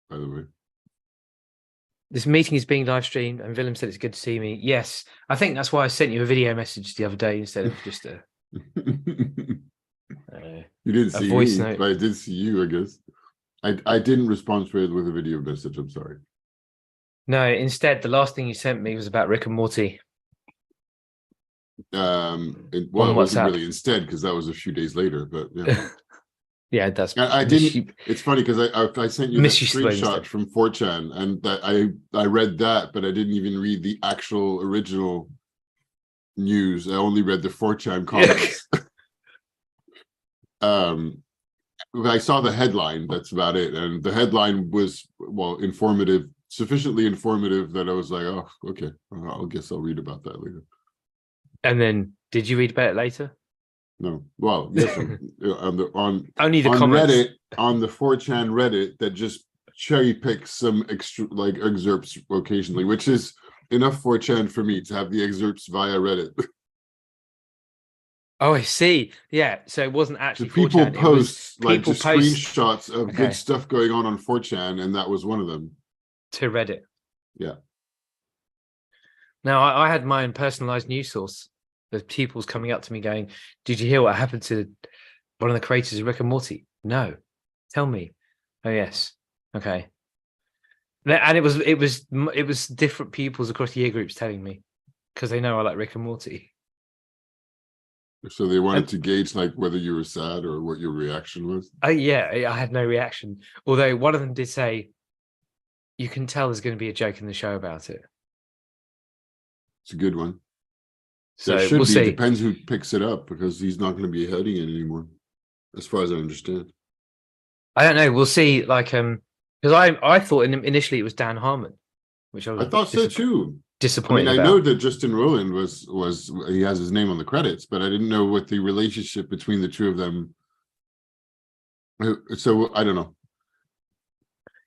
by the way. This meeting is being live streamed, and Willem said it's good to see me. Yes, I think that's why I sent you a video message the other day instead of just a You didn't see voice me, note. but I did see you, I guess. I didn't respond to it with a video message. I'm sorry. No, instead, the last thing you sent me was about Rick and Morty. It wasn't really instead, because that was a few days later, but yeah. Yeah, that's. I didn't. It's funny because I sent you that screenshot from 4chan, and that I read that, but I didn't even read the actual original news. I only read the 4chan comments. I saw the headline. That's about it, and the headline was informative, sufficiently informative that I was like, oh, okay, I guess I'll read about that later. And then, did you read about it later? No. Well, yes, on only the comments. Reddit, on the 4chan Reddit, that just cherry picks some excerpts occasionally, which is enough 4chan for me to have the excerpts via Reddit. Oh, I see. Yeah, so it wasn't actually people 4chan. Post people just screenshots of good stuff going on 4chan, and that was one of them. To Reddit. Yeah. Now, I had my own personalized news source. There's people's coming up to me going, "Did you hear what happened to one of the creators of Rick and Morty?" No. Tell me. Oh yes. Okay. And it was different peoples across year groups telling me, because they know I like Rick and Morty. So they wanted to gauge like whether you were sad or what your reaction was. Oh yeah, I had no reaction. Although one of them did say, "You can tell there's going to be a joke in the show about it." It's a good one. So we'll see. It depends who picks it up, because he's not going to be heading it anymore, as far as I understand. I don't know. We'll see. Like, because I thought initially it was Dan Harmon, which I thought so too. Disappointed. I know that Justin Roiland was he has his name on the credits, but I didn't know what the relationship between the two of them. So I don't know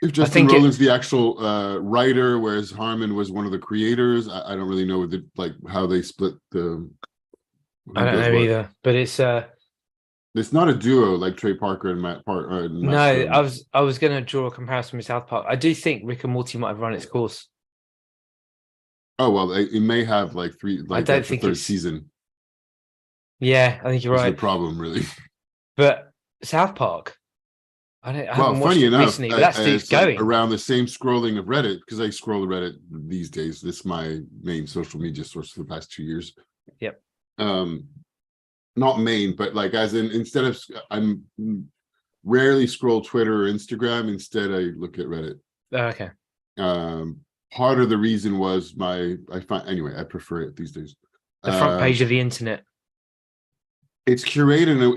if Justin Roiland's the actual writer, whereas Harmon was one of the creators. I don't really know how they split the. I don't know either, but it's not a duo like Trey Parker and Matt Parker. No, I was going to draw a comparison with South Park. I do think Rick and Morty might have run its course. Oh well, it may have I don't think third season. Yeah, I think you're right. The problem, really. But South Park, I haven't watched funny it enough, recently, but that still going around the same scrolling of Reddit, because I scroll Reddit these days. This is my main social media source for the past 2 years. Yep. Not main, but as in, instead of I'm rarely scroll Twitter or Instagram. Instead, I look at Reddit. Okay. Part of the reason was I prefer it these days. The front page of the internet. It's curated.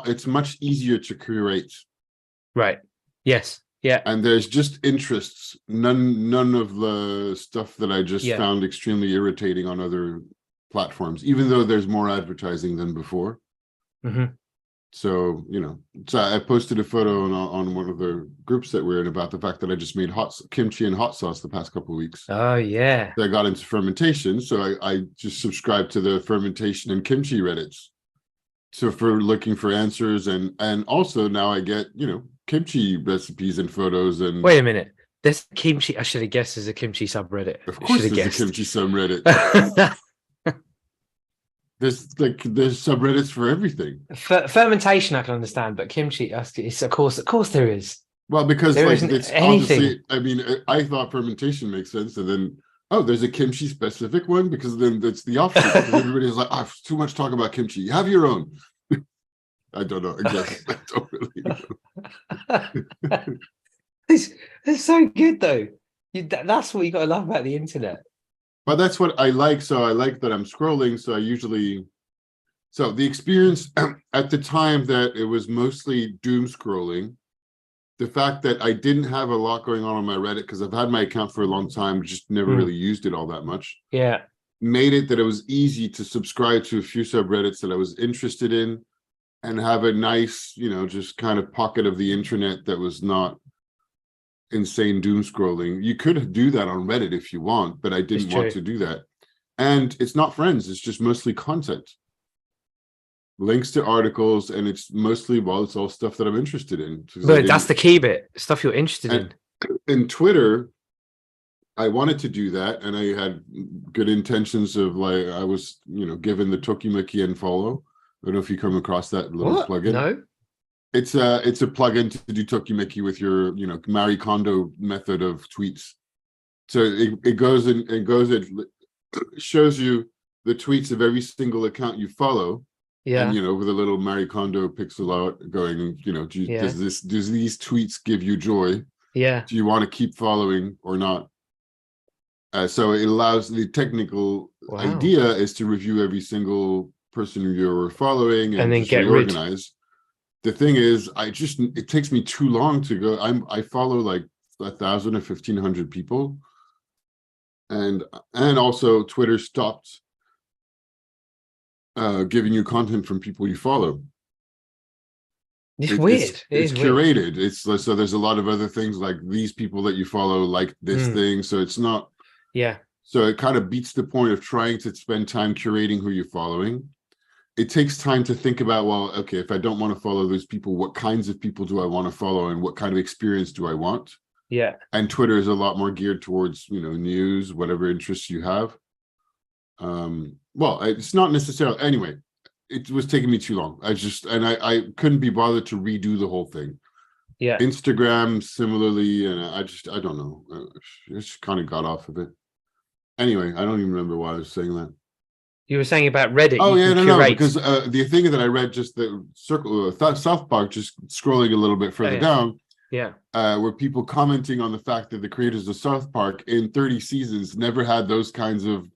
It's much easier to curate. Right. Yes. Yeah. And there's just interests. None of the stuff that I just found extremely irritating on other platforms, even though there's more advertising than before. Mm-hmm. So, so I posted a photo on one of the groups that we're in about the fact that I just made kimchi and hot sauce the past couple of weeks. Oh, yeah. I got into fermentation. So I just subscribed to the fermentation and kimchi Reddits. So for looking for answers, and also now I get, kimchi recipes and photos. And wait a minute. There's kimchi. I should have guessed there's a kimchi subreddit. Of course there's a kimchi subreddit. There's subreddits for everything. Fermentation I can understand, but kimchi, of course there is. Well, because there it's anything. Obviously, I thought fermentation makes sense, and then there's a kimchi specific one, because then it's the opposite. Because everybody's like, too much talk about kimchi. You have your own. I don't know. I guess I don't really know. It's so good though. That's what you got to love about the internet. But that's what I like. So I like that I'm scrolling. So the experience at the time that it was mostly doom scrolling, the fact that I didn't have a lot going on my Reddit, because I've had my account for a long time, just never really used it all that much. Yeah. Made it that it was easy to subscribe to a few subreddits that I was interested in, and have a nice, just kind of pocket of the internet that was not insane doom scrolling. You could do that on Reddit if you want, but I didn't want to do that. And it's not friends, it's just mostly content, links to articles, and it's mostly it's all stuff that I'm interested in. But that's the key bit, stuff you're interested in. in Twitter, I wanted to do that, and I had good intentions of like I was, given the Tokimeki and follow. I don't know if you come across that little What? plugin. No. It's a plugin to do Tokimeki with your, Marie Kondo method of tweets. So it goes and it shows you the tweets of every single account you follow. Yeah. And with a little Marie Kondo pixel art going, does these tweets give you joy? Yeah. Do you want to keep following or not? So it allows the technical idea is to review every single person you're following and then just get reorganize. The thing is, it takes me too long to go. I follow like 1,000 or 1,500 people, and also Twitter stopped giving you content from people you follow. It's weird. It's curated. Weird. So there's a lot of other things like these people that you follow like this thing. So it's not. Yeah. So it kind of beats the point of trying to spend time curating who you're following. It takes time to think about, well, okay, if I don't want to follow those people, what kinds of people do I want to follow and what kind of experience do I want? Yeah. And Twitter is a lot more geared towards, news, whatever interests you have. Well, it's not necessarily, anyway, it was taking me too long. I couldn't be bothered to redo the whole thing. Yeah. Instagram similarly, and I don't know. I just kind of got off of it. Anyway, I don't even remember why I was saying that. You were saying about Reddit. Oh yeah, no, because the thing that I read, just the circle, South Park, just scrolling a little bit further down. Yeah. Were people commenting on the fact that the creators of South Park in 30 seasons never had those kinds of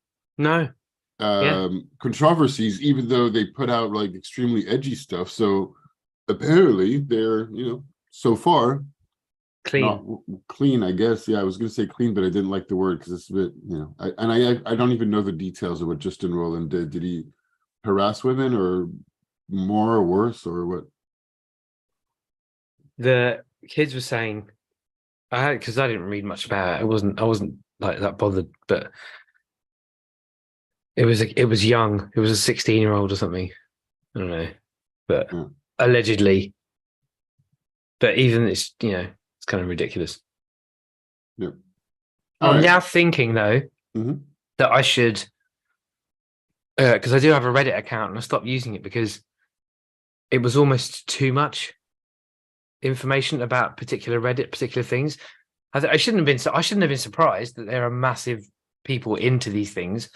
controversies, even though they put out like extremely edgy stuff. So apparently they're, so far clean. Not clean, I guess. Yeah, I was going to say clean, but I didn't like the word because it's a bit, I don't even know the details of what Justin Roiland did. Did he harass women or more or worse or what? The kids were saying, because I didn't read much about it. I wasn't like that bothered, but it was young. It was a 16-year-old or something. I don't know, but allegedly. But even it's it's kind of ridiculous. Yeah. I'm now thinking though that I should, because I do have a Reddit account and I stopped using it because it was almost too much information about particular things. I shouldn't have been surprised that there are massive people into these things.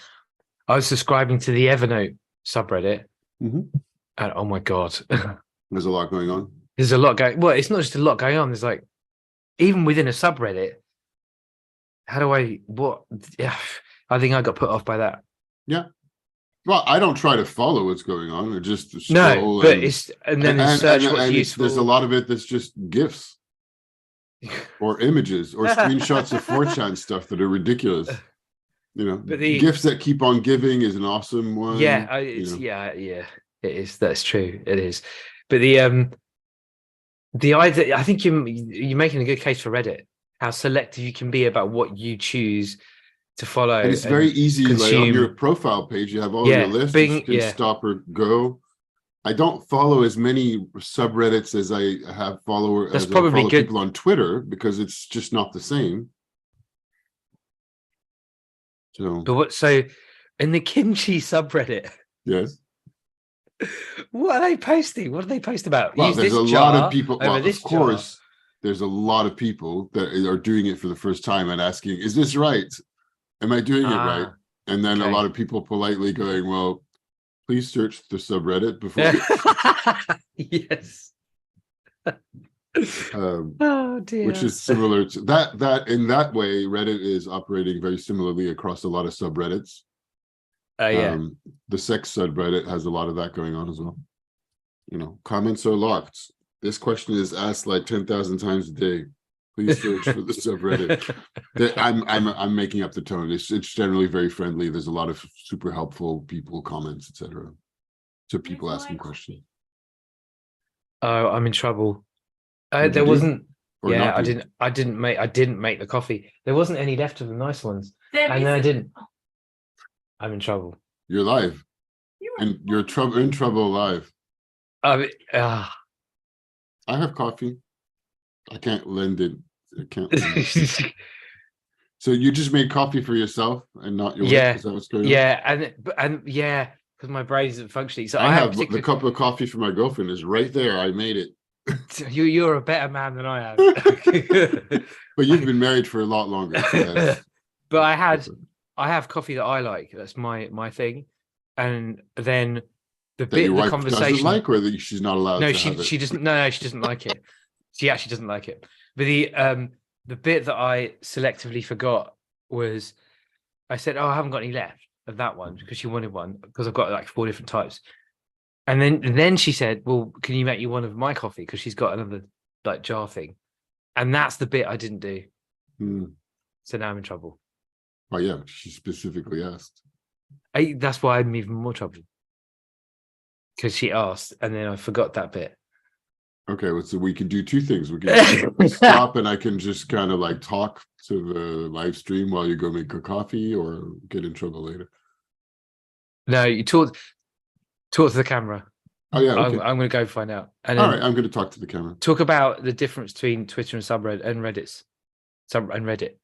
I was subscribing to the Evernote subreddit, and oh my god, there's a lot going on. There's a lot going. Well, it's not just a lot going on. There's like, even within a subreddit, how do I? What? Yeah, I think I got put off by that. Yeah. Well, I don't try to follow what's going on. I just scroll. No, but what's useful. There's a lot of it that's just GIFs or images or screenshots of 4chan stuff that are ridiculous. But GIFs that keep on giving is an awesome one. Yeah, it is. That's true. It is. But the idea, I think you're making a good case for Reddit. How selective you can be about what you choose to follow. And it's very easy. Like on your profile page, you have all your lists. You can stop or go. I don't follow as many subreddits as I have followers. That's probably good. People on Twitter because it's just not the same. So in the kimchi subreddit, yes. What are they posting? What do they post about? Well, there's a lot of people. Well, of course, there's a lot of people that are doing it for the first time and asking, "Is this right? Am I doing it right?" And then a lot of people politely going, "Well, please search the subreddit before." Yes. Oh dear. Which is similar to that. In that way, Reddit is operating very similarly across a lot of subreddits. The sex subreddit has a lot of that going on as well. Comments are locked. This question is asked like 10,000 times a day. Please search for the subreddit. I'm making up the tone. It's generally very friendly. There's a lot of super helpful people, comments, etc. to people asking questions. Oh, I'm in trouble. There wasn't. Yeah, I didn't make the coffee. There wasn't any left of the nice ones, and then I didn't. I'm in trouble. You're live, and you're in trouble live. I have coffee. I can't lend it I can't. So you just made coffee for yourself and not your wife? Yeah, Is that what's going on? yeah, and yeah, because my brain isn't functioning. So I I have particular. the cup of coffee for my girlfriend is right there. I made it. You're a better man than I am. But you've been married for a lot longer. So But I have coffee that I like. That's my thing. And then the that bit your of the wife doesn't conversation. like, or that she's not allowed No, to have it. she doesn't. No, she doesn't like it. She actually doesn't like it. But the bit that I selectively forgot was I said, "Oh, I haven't got any left of that one," because she wanted one because I've got like 4 different types. And then she said, "Well, can you make you one of my coffee?" Because she's got another like jar thing. And that's the bit I didn't do. So now I'm in trouble. Oh yeah, she specifically asked. That's why I'm even more trouble. Because she asked, and then I forgot that bit. Okay, well, so we can do 2 things. We can stop and I can just kind of like talk to the live stream while you go make a coffee, or get in trouble later. No, you talk to the camera. Oh yeah, okay. I'm going to go find out. And All then right, I'm going to talk to the camera. talk about the difference between Twitter and subreddit and Reddit's and Reddit.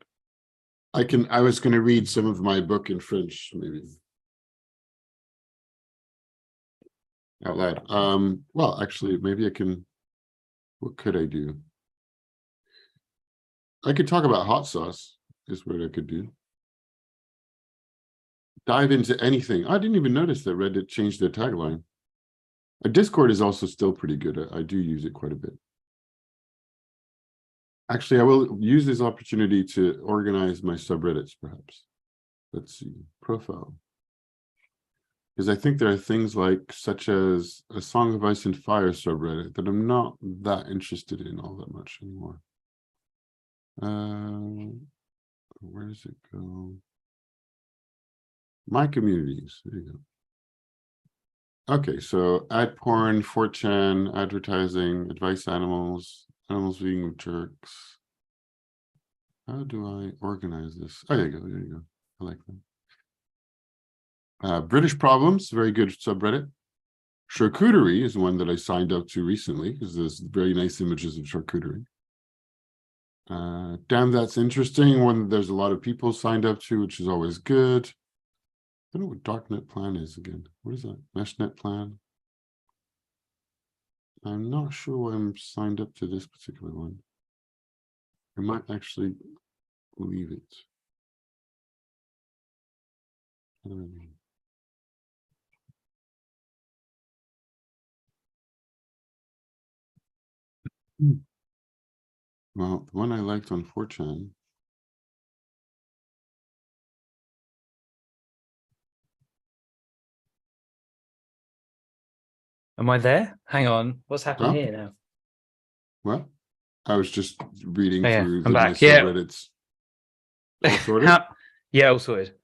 I was going to read some of my book in French, maybe out loud. Well, actually, maybe I can. What could I do? I could talk about hot sauce, is what I could do. Dive into anything. I didn't even notice that Reddit changed their tagline. Discord is also still pretty good. I do use it quite a bit. Actually, I will use this opportunity to organize my subreddits, perhaps. Let's see. Profile. Because I think there are things like, such as a Song of Ice and Fire subreddit, that I'm not that interested in all that much anymore. Where does it go? My communities. There you go. Okay, so ad porn, 4chan, advertising, advice animals, animals being jerks. How do I organize this? Oh, there you go. There you go. I like that. British problems, very good subreddit. Charcuterie is one that I signed up to recently because there's very nice images of charcuterie. Damn, that's interesting. One that there's a lot of people signed up to, which is always good. I don't know what darknet plan is again. What is that? Meshnet plan? I'm not sure why I'm signed up to this particular one. I might actually leave it. Well, the one I liked on 4chan. Am I there? Hang on. What's happening here now? Well, I was just reading through I'm back. subreddits. All sorted? Yeah, all sorted.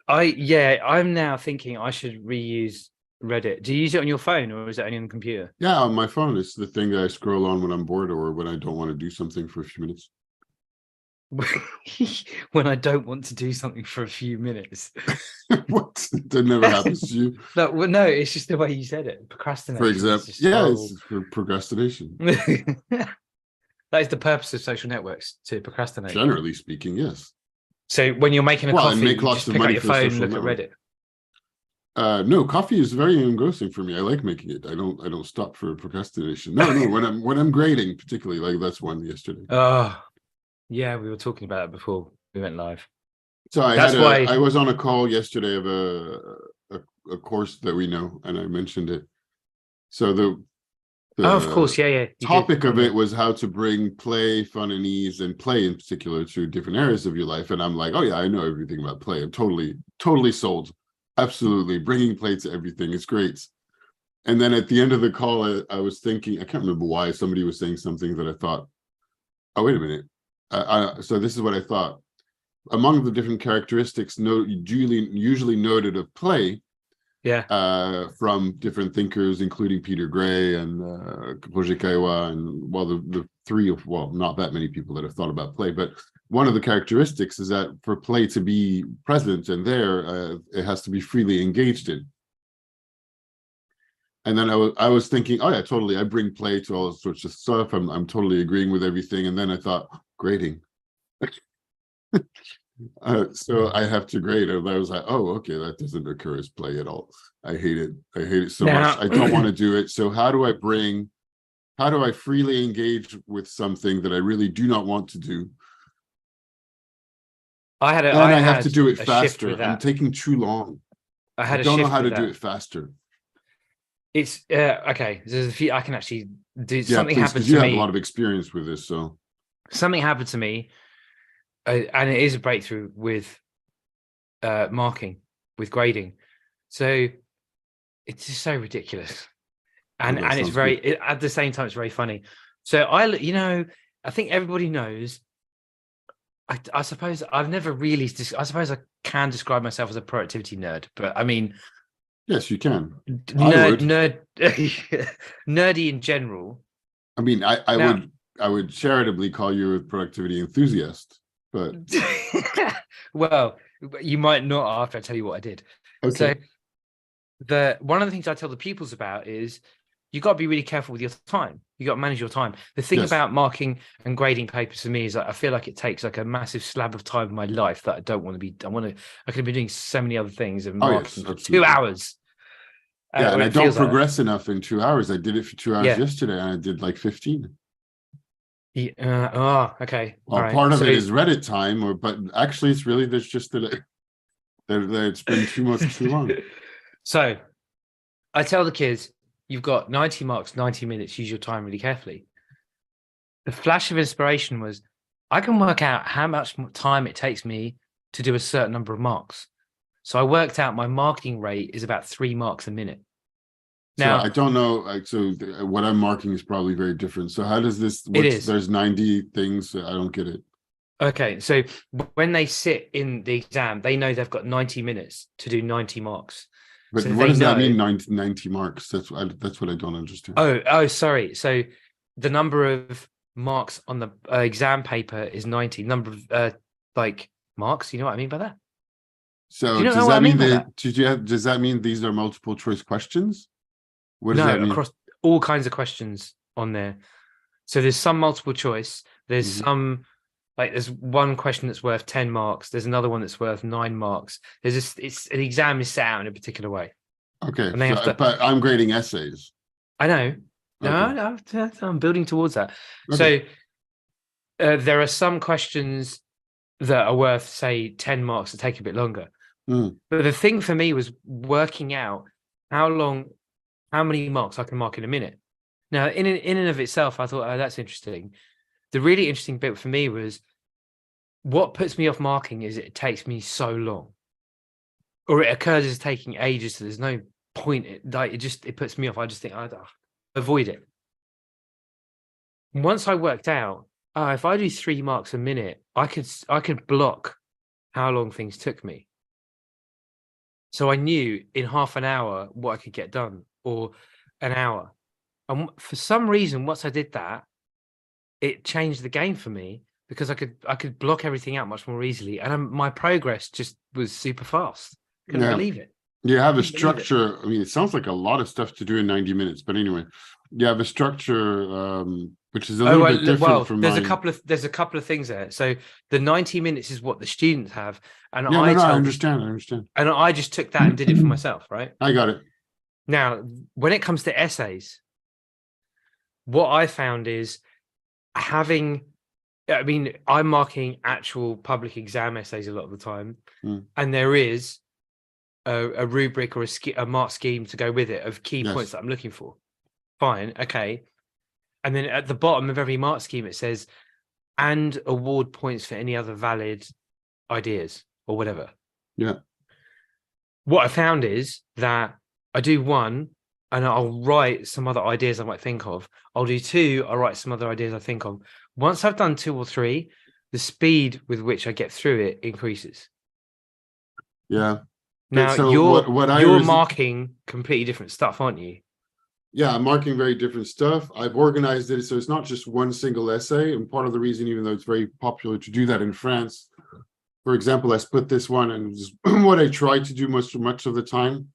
I'm now thinking I should reuse Reddit. Do you use it on your phone or is it only on the computer? Yeah, on my phone. It's the thing that I scroll on when I'm bored or when I don't want to do something for a few minutes. When I don't want to do something for a few minutes. What? That never happens to you? No, it's just the way you said it. Procrastination. For example, it's for procrastination. That is the purpose of social networks, to procrastinate. Generally speaking, yes. So when you're making a coffee, and make you lots just of pick up money your for the phone and social look network. at Reddit. No, coffee is very engrossing for me. I like making it. I don't stop for procrastination. No, when I'm grading, particularly, like that's one yesterday. Oh, yeah, we were talking about it before we went live. So I was on a call yesterday of a course that we know, and I mentioned it. So the of course, yeah. Topic of it was how to bring play, fun, and ease, and play in particular to different areas of your life. And I'm like, oh yeah, I know everything about play. I'm totally sold. Absolutely, bringing play to everything is great. And then at the end of the call, I was thinking, I can't remember why somebody was saying something that I thought, oh wait a minute. So this is what I thought. Among the different characteristics usually noted of play, from different thinkers, including Peter Gray and Roger Caillois, and the three of, not that many people that have thought about play, but one of the characteristics is that for play to be present and there, it has to be freely engaged in. And then I was thinking, oh yeah, totally. I bring play to all sorts of stuff. I'm totally agreeing with everything. And then I thought, grading. So I have to grade. And I was like, oh, okay, that doesn't occur as play at all. I hate it. I hate it so much. I don't want to do it. So how do I freely engage with something that I really do not want to do? I had I have to do it a shift faster. with I'm that. taking too long. I had I a don't know shift how to with do that. it faster. It's okay. There's a few I can actually do. Yeah, Something please, happened because to you have a me. lot of experience with this. So Something happened to me, and it is a breakthrough with marking, with grading. So it's just so ridiculous, and that it's sounds good. at the same time it's very funny. So I think everybody knows. I suppose I've never really. I suppose I can describe myself as a productivity nerd, but I mean, Yes, you can. I would. nerdy in general. I mean, Now, I would charitably call you a productivity enthusiast, but well, you might not after I tell you what I did. So okay. one of the things I tell the pupils about is you got to be really careful with your time. You got to manage your time. The thing Yes. about marking and grading papers for me is that I feel like it takes like a massive slab of time of my life that I don't want to be. I could be doing so many other things and Oh yes, marking for 2 absolutely. hours. Yeah, and Or I it don't feels like that. progress enough in 2 hours. I did it for 2 hours Yeah. yesterday, and I did like 15. Okay. All Well, right. part of So it is Reddit time, but actually, it's really there's just that it's been too long. so I tell the kids, you've got 90 marks, 90 minutes, use your time really carefully. The flash of inspiration was, I can work out how much time it takes me to do a certain number of marks. So I worked out my marking rate is about 3 marks a minute. So Now, I don't know. What I'm marking is probably very different. So how does this? it is. There's 90 things. I don't get it. Okay, so when they sit in the exam, they know they've got 90 minutes to do 90 marks. But So what does that mean? know 90 marks. That's what I don't understand. Oh, sorry. So the number of marks on the exam paper is 90. Number of like marks. You know what I mean by that? So Do you not does know what I that mean mean by that? does that mean these are multiple choice questions? What does No, that mean? across all kinds of questions on there. So there's some multiple choice. There's Mhm. some there's one question that's worth 10 marks. There's another one that's worth 9 marks. There's this. It's an exam is set out in a particular way, Okay, and they have to. but I'm grading essays. I know. Okay. No, I'm building towards that. Okay. So there are some questions that are worth, say, 10 marks that take a bit longer. Mm. But the thing for me was working out how many marks I can mark in a minute. Now, in and of itself, I thought, oh, that's interesting. The really interesting bit for me was what puts me off marking is it takes me so long, or it occurs as taking ages. So there's no point. It puts me off. I just think I'd avoid it. Once I worked out, if I do 3 marks a minute, I could block how long things took me. So I knew in half an hour what I could get done, or an hour. And for some reason, once I did that, it changed the game for me because I could block everything out much more easily, and my progress just was super fast. Couldn't Yeah. believe it. You have a Couldn't believe it. structure. I mean, it sounds like a lot of stuff to do in 90 minutes, but anyway, you have a structure which is a little bit different from there's mine. a couple of things there. So the 90 minutes is what the students have, and Yeah, I I understand. I understand. and I just took that and did it for myself, right? I got it. Now, when it comes to essays, what I found is I'm marking actual public exam essays a lot of the time, and there is a rubric or a mark scheme to go with it of key points that I'm looking for. Fine, okay. And then at the bottom of every mark scheme, it says, and award points for any other valid ideas or whatever. Yeah. What I found is that I do one and I'll write some other ideas I might think of. I'll do 2, I'll write some other ideas I think of. Once I've done 2 or 3, the speed with which I get through it increases. Yeah. Now, so you're marking completely different stuff, aren't you? Yeah, I'm marking very different stuff. I've organized it so it's not just one single essay. And part of the reason, even though it's very popular to do that in France, for example, I split this one and just what I try to do much of the time.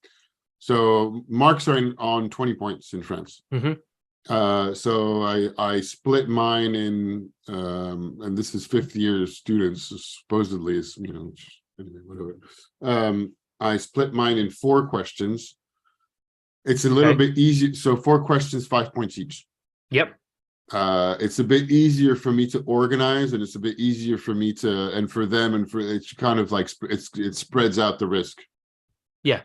So marks are on 20 points in France. So I split mine in, and this is fifth year students, supposedly is, anyway, whatever. I split mine in 4 questions. It's a little bit easier. So 4 questions, 5 points each. Yep. It's a bit easier for me to organize, and it's a bit easier for me to, and for them, and for it's kind of like it spreads out the risk. Yeah,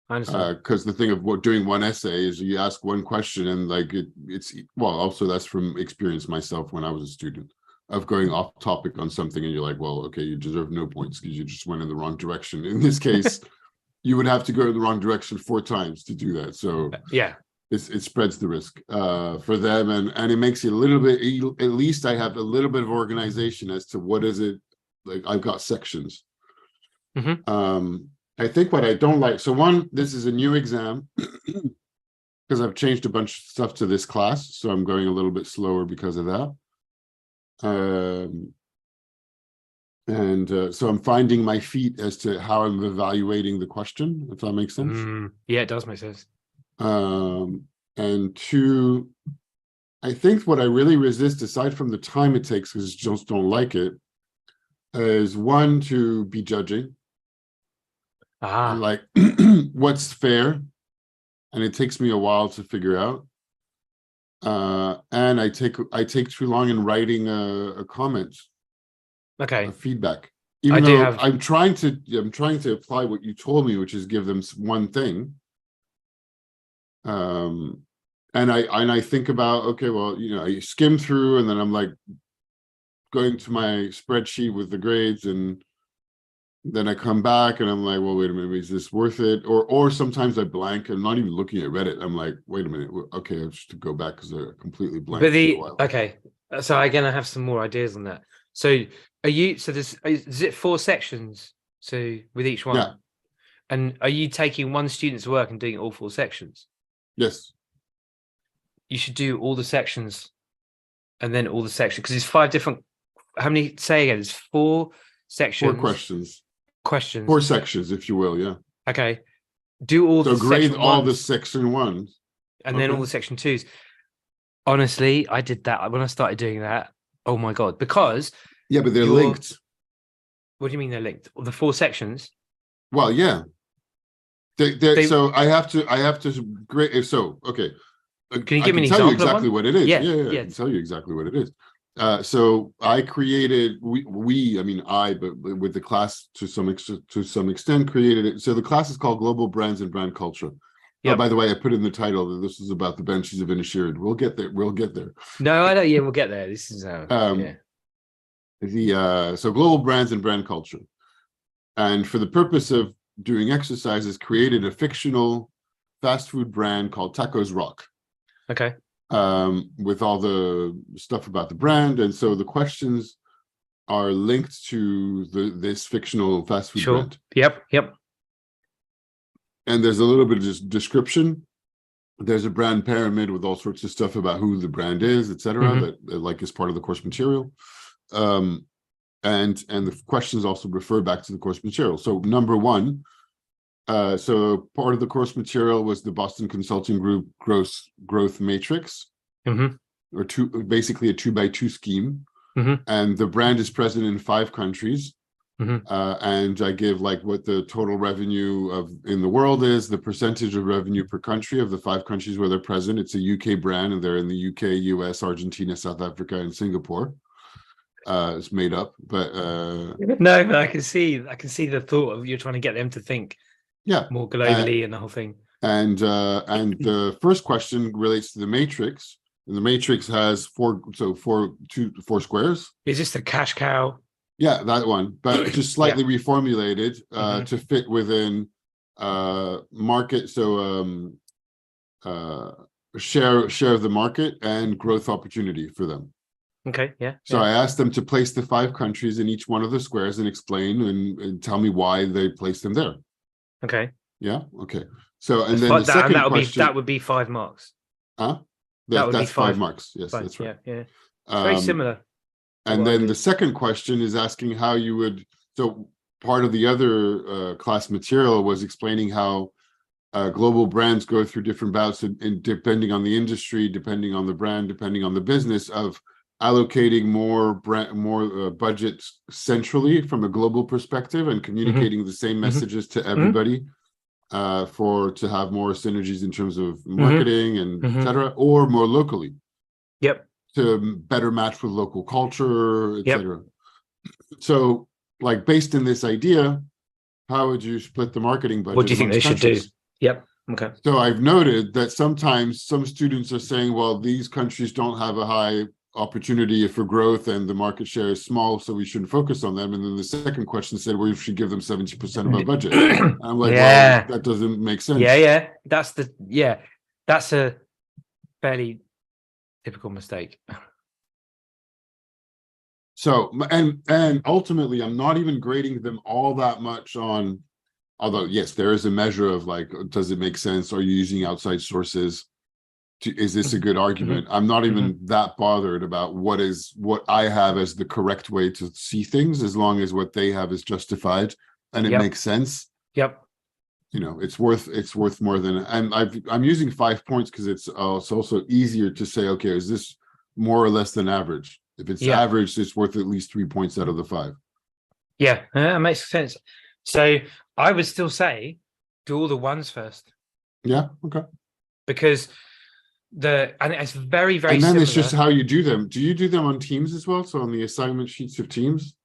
I understand. Because the thing of doing one essay is you ask one question, and like it's well, also that's from experience myself when I was a student of going off topic on something, and you're like, well, okay, you deserve no points because you just went in the wrong direction. In this case, you would have to go in the wrong direction 4 times to do that. So yeah. It spreads the risk for them, and it makes it a little bit, at least I have a little bit of organization as to what is it, like I've got sections. I think what I don't like, so one, this is a new exam because I've changed a bunch of stuff to this class, so I'm going a little bit slower because of that. So I'm finding my feet as to how I'm evaluating the question, if that makes sense. Yeah, it does make sense. And 2, I think what I really resist, aside from the time it takes, because I just don't like it, is 1, to be judging. And like what's fair, and it takes me a while to figure out. And I take too long in writing a comment. Okay. A feedback. Even though I'm trying to apply what you told me, which is give them one thing. And I think about, okay, well, I skim through, and then I'm like going to my spreadsheet with the grades, and then I come back and I'm like, well, wait a minute, is this worth it? Or sometimes I blank. I'm not even looking at Reddit. I'm like, wait a minute, okay, I have to go back because I completely blank. Okay, so again, I have some more ideas on that. So is it 4 sections? So with each one, yeah. And are you taking one student's work and doing all 4 sections? Yes. You should do all the sections, and then all the sections, because it's 5 different. How many? Say again. It's 4 sections. 4 questions. Questions. 4 sections, if you will. Yeah. Okay. Do all the grade all ones, the section 1s, and then all the section 2s. Honestly, I did that when I started doing that. Oh my god! Because but they're linked. What do you mean they're linked? Well, the 4 sections. Well, yeah. So I have to grade. So okay. Can you give me an example? Tell you exactly what it is. Yeah. I can tell you exactly what it is. So I created, but with the class to some extent created it. So the class is called Global Brands and Brand Culture. Yeah. By the way, I put in the title that this is about the Banshees of Inisherin. We'll get there. No, I know. Yeah, we'll get there. This is so Global Brands and Brand Culture, and for the purpose of doing exercises, created a fictional fast food brand called Tacos Rock. Okay. With all the stuff about the brand, and so the questions are linked to this fictional fast food brand. Yep. And there's a little bit of just description. There's a brand pyramid with all sorts of stuff about who the brand is, etc. That like is part of the course material. And the questions also refer back to the course material. So number 1. So part of the course material was the Boston Consulting Group growth matrix, or basically a 2x2 scheme. And the brand is present in 5 countries. And I give like what the total revenue in the world is, the percentage of revenue per country of the 5 countries where they're present. It's a UK brand, and they're in the UK, US, Argentina, South Africa, and Singapore. It's made up, but no, but I can see the thought of you're trying to get them to think more globally and the whole thing. And the first question relates to the matrix, and the matrix has 4 squares. Is this the cash cow? Yeah, that one, but just slightly reformulated to fit within market. So share of the market and growth opportunity for them. Okay, yeah. So I asked them to place the 5 countries in each one of the squares and explain and tell me why they placed them there. Okay. Yeah. Okay. So and then the second question, that would be 5 marks. Huh? That's 5 marks. Yes, that's right. Yeah. Very similar. And then the second question is asking how you would. So part of the other class material was explaining how global brands go through different bouts and depending on the industry, depending on the brand, depending on the business, of allocating more budgets centrally from a global perspective and communicating the same messages to everybody to have more synergies in terms of marketing and etc., or more locally. Yep. To better match with local culture, etc. So, like, based in this idea, how would you split the marketing budget? What do you think they should do? Yep. Okay. So I've noted that sometimes some students are saying, well, these countries don't have a high opportunity for growth and the market share is small, so we shouldn't focus on them. And then the second question said, well, we should give them 70% of our budget. And I'm like, well, that doesn't make sense. Yeah. That's a fairly typical mistake. So, and ultimately, I'm not even grading them all that much on, although, yes, there is a measure of like, does it make sense? Are you using outside sources? Is this a good argument? I'm not even that bothered about what I have as the correct way to see things, as long as what they have is justified and it makes sense. Yep. You know, it's worth more than, and I'm using 5 points because it's also easier to say, okay, is this more or less than average? If it's average, it's worth at least 3 points out of the 5. Yeah, that makes sense. So I would still say do all the ones first. Yeah. Okay. Because and it's very, very and then similar. It's just how you do them. Do you do them on Teams as well? So on the assignment sheets of Teams?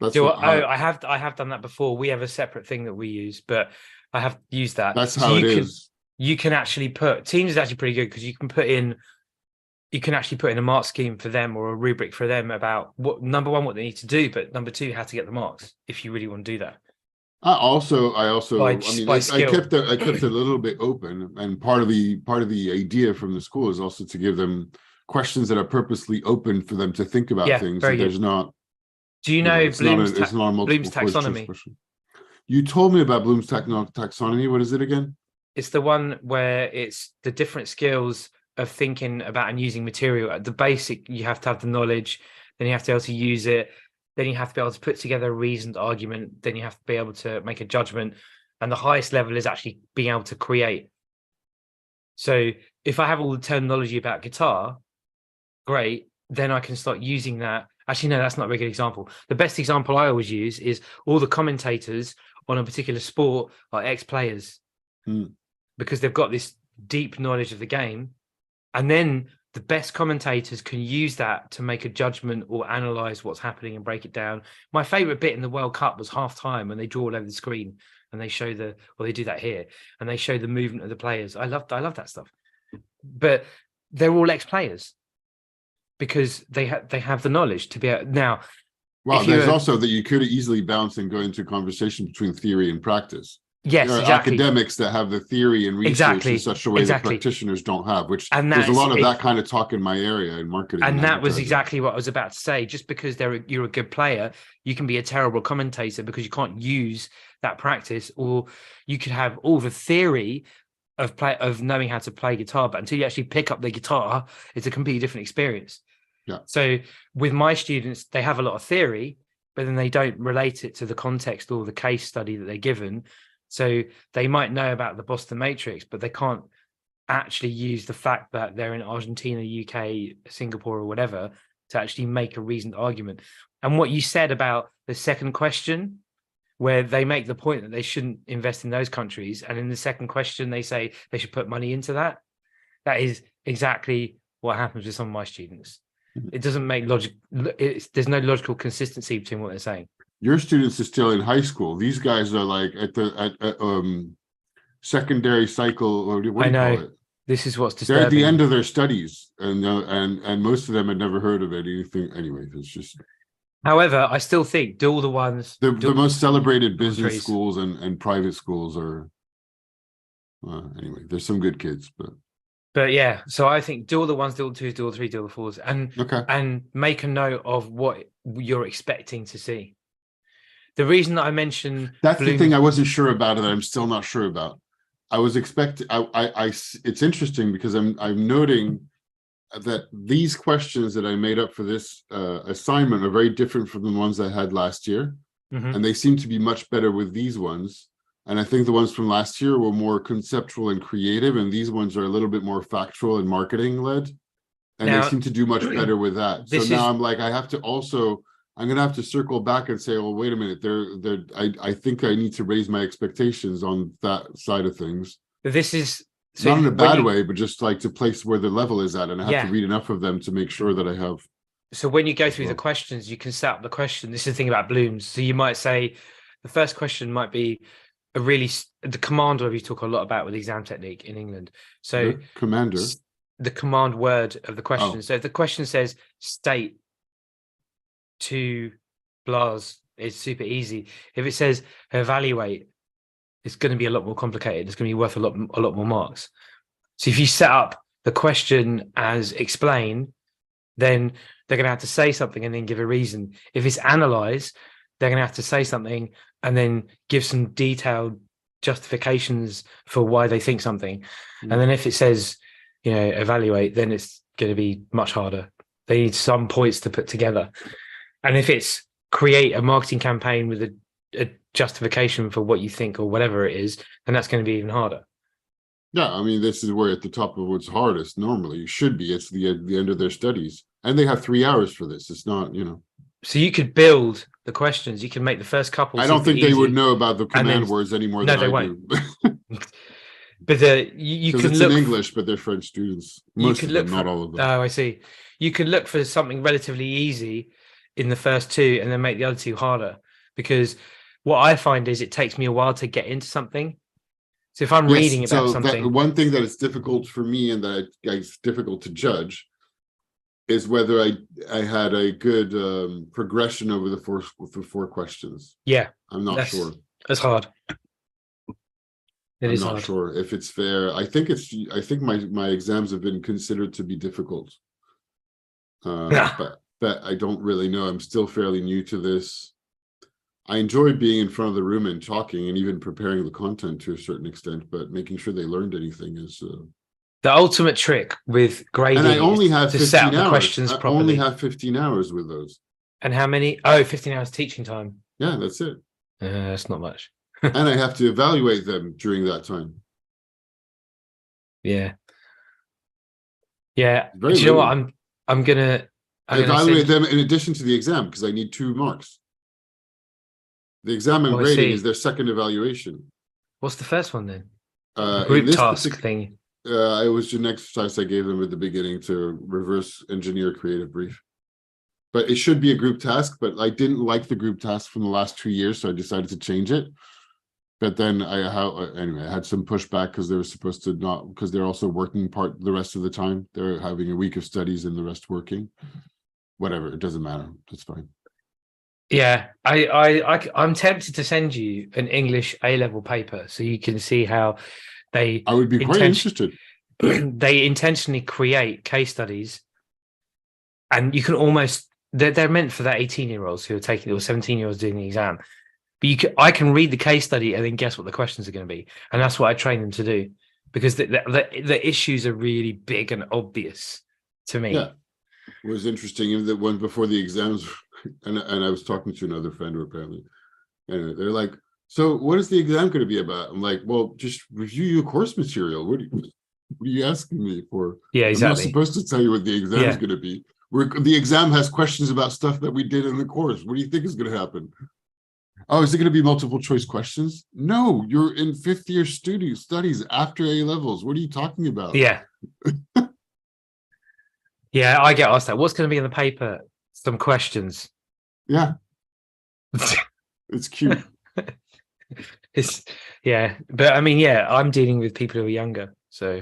I have done that before. We have a separate thing that we use, but I have used that. That's how it is. You can actually Teams is actually pretty good because you can actually put in a mark scheme for them or a rubric for them about what they need to do, but number 2, how to get the marks if you really want to do that. I kept it a little bit open, and part of the idea from the school is also to give them questions that are purposely open for them to think about things. And there's not. Do you know Bloom's Bloom's taxonomy? You told me about Bloom's taxonomy. What is it again? It's the one where it's the different skills of thinking about and using material. At the basic, you have to have the knowledge, then you have to be able to use it. Then you have to be able to put together a reasoned argument. Then you have to be able to make a judgment. And the highest level is actually being able to create. So if I have all the terminology about guitar, great, then I can start using that. Actually, no, that's not a very good example. The best example I always use is all the commentators on a particular sport are ex-players because they've got this deep knowledge of the game. And then the best commentators can use that to make a judgment or analyze what's happening and break it down. My favorite bit in the World Cup was half time when they draw all over the screen and they show they do that here and they show the movement of the players. I love that stuff. But they're all ex-players because they have the knowledge to be able now. Well, there's also that you could easily bounce and go into a conversation between theory and practice. Yes, there are exactly. Academics that have the theory and research in such a way that practitioners don't have, which there's a lot of that kind of talk in my area in marketing. And that was exactly what I was about to say. Just because you're a good player, you can be a terrible commentator because you can't use that practice, or you could have all the theory of knowing how to play guitar, but until you actually pick up the guitar, it's a completely different experience. Yeah. So with my students, they have a lot of theory, but then they don't relate it to the context or the case study that they're given. So they might know about the Boston Matrix, but they can't actually use the fact that they're in Argentina, UK, Singapore, or whatever to actually make a reasoned argument. And what you said about the second question, where they make the point that they shouldn't invest in those countries, and in the second question they say they should put money into that, that is exactly what happens with some of my students. It doesn't make logic. There's no logical consistency between what they're saying. Your students are still in high school. These guys are like at secondary cycle, or what do you call it? This is what's disturbing. They're at the end of their studies, and most of them had never heard of anything. Anyway, it's just. However, I still think do all the ones. The most celebrated business schools and private schools are. Anyway, there's some good kids, But yeah, so I think do all the ones, do all the twos, do all the three, do all the fours, and make a note of what you're expecting to see. The reason that I mentioned the thing I wasn't sure about it, that I'm still not sure about. I was expecting. It's interesting because I'm noting that these questions that I made up for this assignment are very different from the ones I had last year, and they seem to be much better with these ones. And I think the ones from last year were more conceptual and creative, and these ones are a little bit more factual and marketing led. And Now, they seem to do much better with that. So this now is- I'm like, I'm gonna have to circle back and say, well, wait a minute, I think I need to raise my expectations on that side of things. This is Not in a when bad you- way, but just like to place where the level is at, and I have Yeah. to read enough of them to make sure that I have. So when you go through the well. questions, you can set up the question. This is the thing about blooms. So you might say the first question might be the commander we talk a lot about with exam technique in England. So The commander. the command word of the question. Oh. So if the question says state to blahs, it's super easy. If it says evaluate, it's going to be a lot more complicated. It's going to be worth a lot more marks. So if you set up the question as explain, then they're going to have to say something and then give a reason. If it's analyze, they're going to have to say something and then give some detailed justifications for why they think something. And then if it says, evaluate, then it's going to be much harder. They need some points to put together. And if it's create a marketing campaign with a justification for what you think or whatever it is, then that's going to be even harder. Yeah, I mean, this is where at the top of what's hardest normally should be. It's the end of their studies, and they have 3 hours for this. It's not, So you could build the questions. You can make the first couple. I don't think they would know about the command then- words any more No, than they I won't. do. But you Because can it's look in English, but they're French students. you Most could of look them, for, not all of them. Oh, I see. You could look for something relatively easy in the first two and then make the other two harder. Because what I find is it takes me a while to get into something. So if I'm Yes, reading about so something, that one thing that is difficult for me and that it's difficult to judge is whether I had a good progression over the four questions. yeah, I'm not sure. That's hard. I'm not sure if it's fair. I think my exams have been considered to be difficult. But I don't really know. I'm still fairly new to this. I enjoy being in front of the room and talking and even preparing the content to a certain extent, but making sure they learned anything is The ultimate trick with grading and I only is have to 15 set up hours. the questions I properly. only have 15 hours with those. And how many? Oh, 15 hours teaching time. Yeah, that's it. That's not much. And I have to evaluate them during that time. Yeah. Yeah. Very Do you know what? little. I'm gonna evaluate them in addition to the exam because I need 2 marks. The exam and Oh, I grading see. is their second evaluation. What's the first one then? In Group this task thing. It was an exercise I gave them at the beginning to reverse engineer a creative brief. But it should be a group task, but I didn't like the group task from the last 2 years, so I decided to change it. But then I had some pushback because they were supposed to not, because they're also working the rest of the time. They're having a week of studies and the rest working. Whatever, it doesn't matter. It's fine. Yeah, I'm tempted to send you an English A-level paper so you can see how they I would be quite interested. they intentionally create case studies, and you can almost they're meant for that 18-year-olds who are taking or 17-year-olds doing the exam. But I can read the case study and then guess what the questions are going to be, and that's what I train them to do because the issues are really big and obvious to me. Yeah, it was interesting that one before the exams, and I was talking to another friend who apparently, and they're like, "So, what is the exam going to be about?" I'm like, "Well, just review your course material. What are you asking me for? Yeah, exactly. I'm not supposed to tell you what the exam is going to be. The exam has questions about stuff that we did in the course. What do you think is going to happen? Oh, is it going to be multiple choice questions? No, you're in 5th year studies after A levels. What are you talking about? Yeah. Yeah, I get asked that. What's going to be in the paper? Some questions. Yeah. It's cute. But I mean, yeah, I'm dealing with people who are younger, so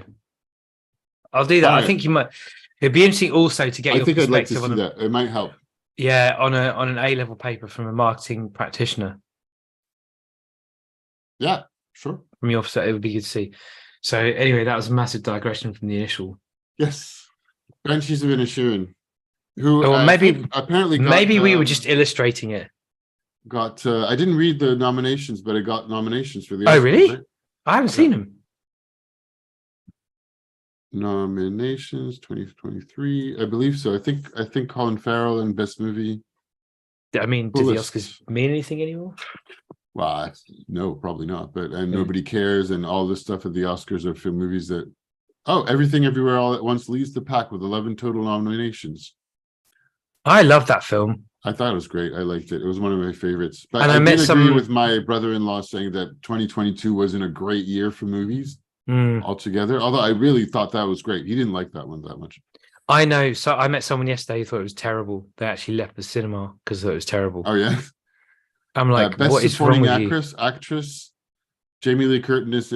I'll do that. All right. I think you might. It'd be interesting also to get I your think I'd like to perspective see on that. It might help. on an A-level paper from a marketing practitioner. Yeah, sure. From your perspective, it would be good to see. So anyway, that was a massive digression from the initial. Yes. Banshees of Inisherin. Who Well, apparently got, maybe we were just illustrating it. I didn't read the nominations, but it got nominations for the Oh, Oscars, really? right? I haven't seen them. Nominations 2023, I believe so. I think Colin Farrell in Best Movie. I mean, did the Coolest. Oscars mean anything anymore? Well, no, probably not. But and Mm. Nobody Cares and all this stuff at the Oscars are film movies that. Oh, Everything Everywhere All at Once leads the pack with 11 total nominations. I love that film. I thought it was great. I liked it. It was one of my favorites. But And I I met did agree some- with my brother-in-law saying that 2022 wasn't a great year for movies altogether. Although I really thought that was great. He didn't like that one that much. I know. So I met someone yesterday who thought it was terrible. They actually left the cinema because it was terrible. Oh yeah. I'm like, Best what is wrong supporting with actress Jamie Lee Curtis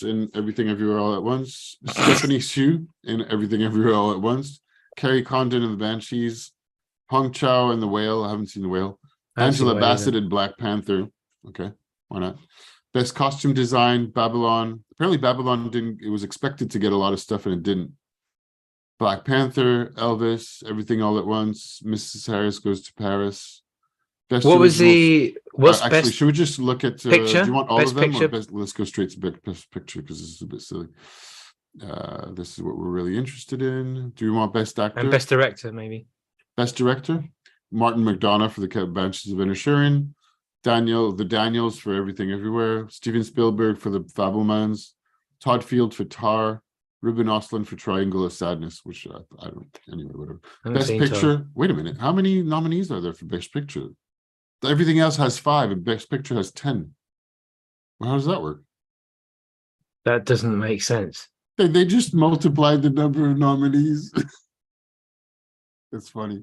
in Everything Everywhere All at Once. Stephanie Hsu in Everything Everywhere All at Once. Carrie Condon in The Banshees. Hong Chow in The Whale. I haven't seen The Whale. Angela Bassett in Black Panther. Okay, why not? Best costume design, Babylon. Apparently Babylon didn't, it was expected to get a lot of stuff and it didn't. Black Panther, Elvis, Everything All at Once, Mrs. Harris Goes to Paris. Best What was original- what's actually, best should we just look at picture? do you want all Best of them picture? or best, let's go straight to best picture because this is a bit silly. This is what we're really interested in. Do you want best actor and best director, maybe? best director? Martin McDonagh for the Banshees of Inisherin, the Daniels for Everything Everywhere, Steven Spielberg for The Fabelmans, Todd Field for Tar, Ruben Östlund for Triangle of Sadness, which I don't, anyway, whatever. I haven't Best seen picture. Tar. Wait a minute. How many nominees are there for best picture? Everything else has 5 and best picture has 10. Well, how does that work? That doesn't make sense. They just multiplied the number of nominees. It's funny.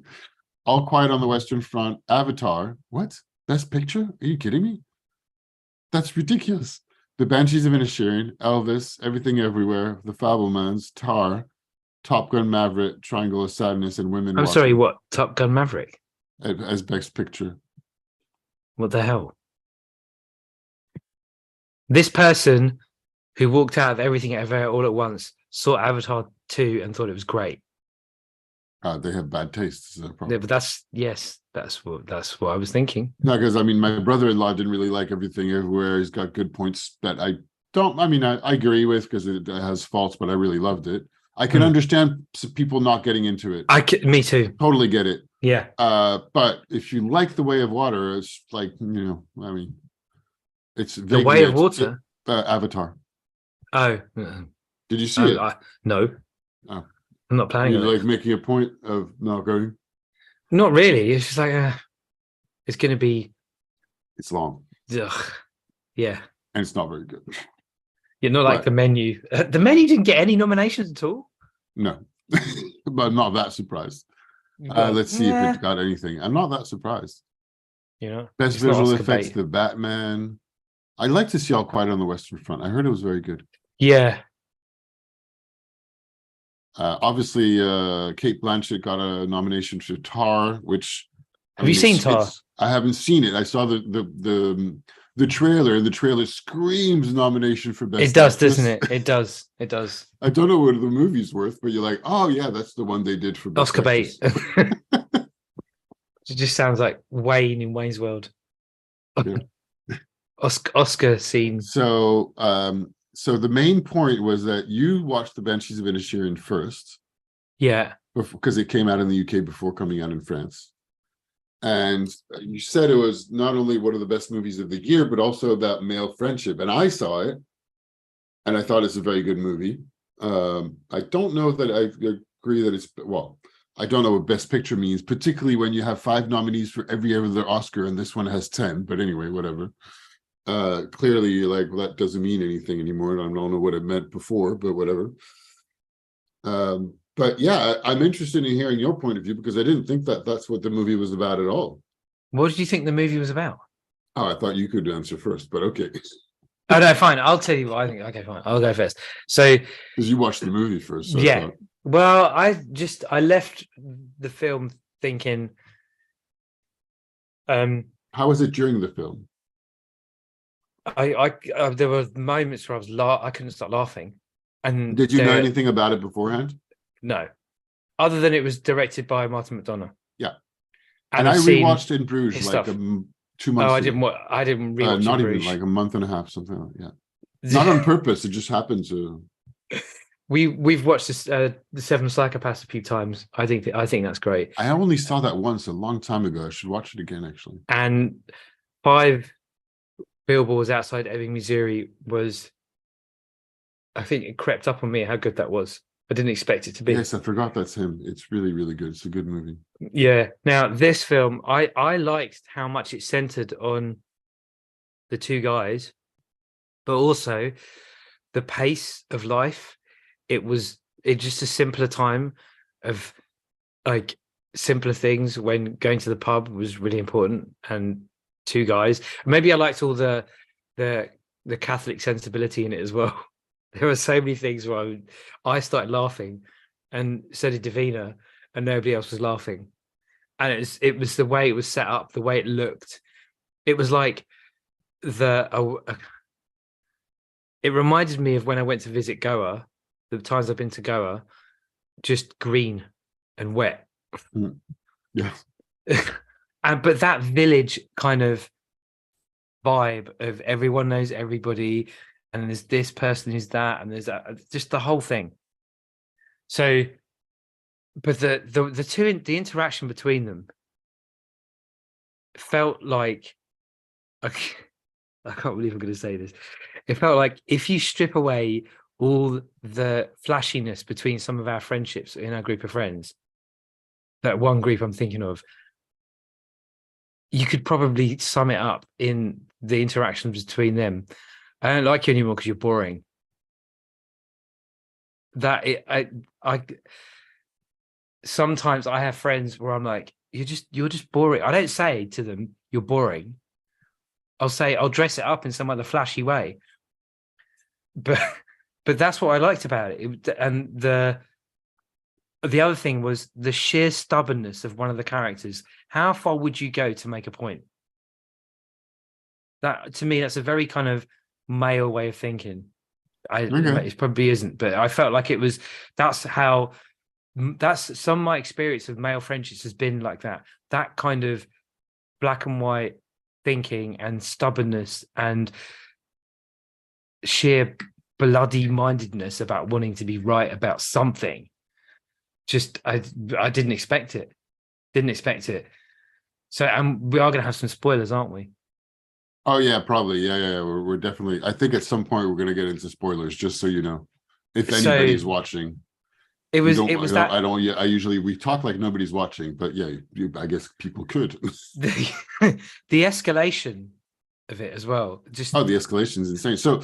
All Quiet on the Western Front, Avatar. What? Best picture? Are you kidding me? That's ridiculous. The Banshees of Inisherin, Elvis, Everything Everywhere, The Fabelmans, Tar, Top Gun Maverick, Triangle of Sadness, and Women. I'm sorry, what? Top Gun Maverick? As best picture. What the hell? This person who walked out of Everything Everywhere All at Once saw Avatar 2 and thought it was great. They have bad taste. Is that a Yeah, problem? but that's what I was thinking. No, because I mean, my brother-in-law didn't really like Everything Everywhere. He's got good points that I don't. I mean, I agree with because it has faults, but I really loved it. I can understand people not getting into it. Me too. Totally get it. Yeah. But if you like The Way of Water, it's like, I mean, it's The Way of Water. Avatar. Oh. Did you see it? No. Oh. I'm not planning You're on it. like making a point of not going. Not really. It's just like it's going to be. It's long. Ugh. Yeah. And it's not very good. You're not like But- The Menu. The Menu didn't get any nominations at all. No, but I'm not that surprised. Let's see if it got anything. I'm not that surprised. Best it's not visual Oscar effects, bait. The Batman. I'd like to see All Quiet on the Western Front. I heard it was very good. Yeah. Obviously, Kate Blanchett got a nomination for Tar, which Have you seen Tar? I haven't seen it. I saw the trailer, and the trailer screams nomination for best. It does, actress. doesn't it? It does. It does. I don't know what the movie's worth, but you're like, oh yeah, that's the one they did for best Oscar bait. actress. It just sounds like Wayne in Wayne's World. Yeah. Oscar scenes. So, so the main point was that you watched the Banshees of Inisherin first, Yeah. because it came out in the UK before coming out in France. And you said it was not only one of the best movies of the year, but also about male friendship. And I saw it, and I thought it's a very good movie. I don't know that I agree that it's, well, I don't know what best picture means, particularly when you have 5 nominees for every other Oscar, and this one has 10. But anyway, whatever. Clearly, you're like, well, that doesn't mean anything anymore. And I don't know what it meant before, but whatever. But yeah, I'm interested in hearing your point of view, because I didn't think that that's what the movie was about at all. What did you think the movie was about? Oh, I thought you could answer first, but okay. Oh no, fine. I'll tell you what I think. Okay, fine. I'll go first. So Because you watched the movie first. So I yeah. thought, Well, I left the film thinking. how was it during the film? I there were moments where I couldn't stop laughing. And Did you know anything about it beforehand? No, other than it was directed by Martin McDonagh. Yeah, and I I've seen rewatched In Bruges his like stuff. 2 months. Oh, ago. I didn't rewatch not In even Bruges. like a month and a half, something like that. Not on purpose. It just happened to. We've watched this, the Seven Psychopaths a few times. I think that's great. I only saw that once a long time ago. I should watch it again, actually. And 5 billboards outside Ebbing, Missouri was, I think it crept up on me how good that was. I didn't expect it to be. Yes, I forgot that's him. It's really, really good. It's a good movie. Yeah. Now, this film, I liked how much it centered on the two guys, but also the pace of life. It just a simpler time of like simpler things when going to the pub was really important, and two guys. Maybe I liked all the Catholic sensibility in it as well. There were so many things where I started laughing, and so did Davina, and nobody else was laughing. And it was the way it was set up, the way it looked. It was like it reminded me of when I went to visit Goa, the times I've been to Goa, just green and wet. Yeah. But that village kind of vibe of everyone knows everybody, and there's this person who's that, and there's that, just the whole thing. So, but the interaction between them felt like, I can't believe I'm going to say this. It felt like if you strip away all the flashiness between some of our friendships in our group of friends, that one group I'm thinking of, you could probably sum it up in the interactions between them. I don't like you anymore because you're boring. I sometimes I have friends where I'm like, you're just boring. I don't say to them, you're boring. I'll dress it up in some other flashy way. But that's what I liked about it. And the other thing was the sheer stubbornness of one of the characters. How far would you go to make a point? That, to me, that's a very kind of male way of thinking. It probably isn't, but I felt like that's some of my experience of male friendships has been like that kind of black and white thinking and stubbornness and sheer bloody mindedness about wanting to be right about something. Just I didn't expect it. So, and we are going to have some spoilers, aren't we? Oh yeah, probably. Yeah. We're definitely. I think at some point we're going to get into spoilers, just so you know, if anybody's watching. I usually we talk like nobody's watching, but yeah, I guess people could. the escalation of it as well. The escalation is insane. So,